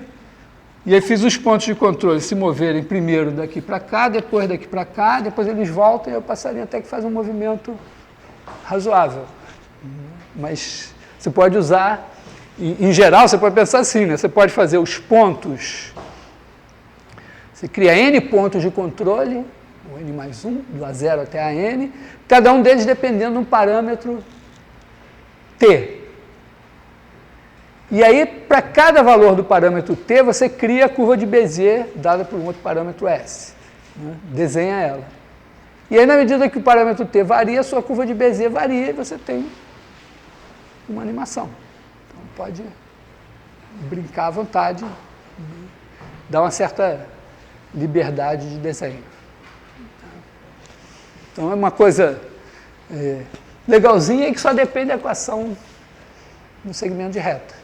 E aí fiz os pontos de controle se moverem primeiro daqui para cá, depois daqui para cá, depois eles voltam e eu passaria até que faz um movimento razoável. Mas você pode usar, em geral, você pode pensar assim, né? Você pode fazer os pontos, você cria N pontos de controle, o N mais 1, do A0 até a N, cada um deles dependendo de um parâmetro T. E aí, para cada valor do parâmetro T, você cria a curva de Bézier dada por um outro parâmetro S. Né? Desenha ela. E aí, na medida que o parâmetro T varia, a sua curva de Bézier varia e você tem uma animação. Então, pode brincar à vontade, dar uma certa liberdade de desenho. Então, é uma coisa legalzinha e que só depende da equação no segmento de reta.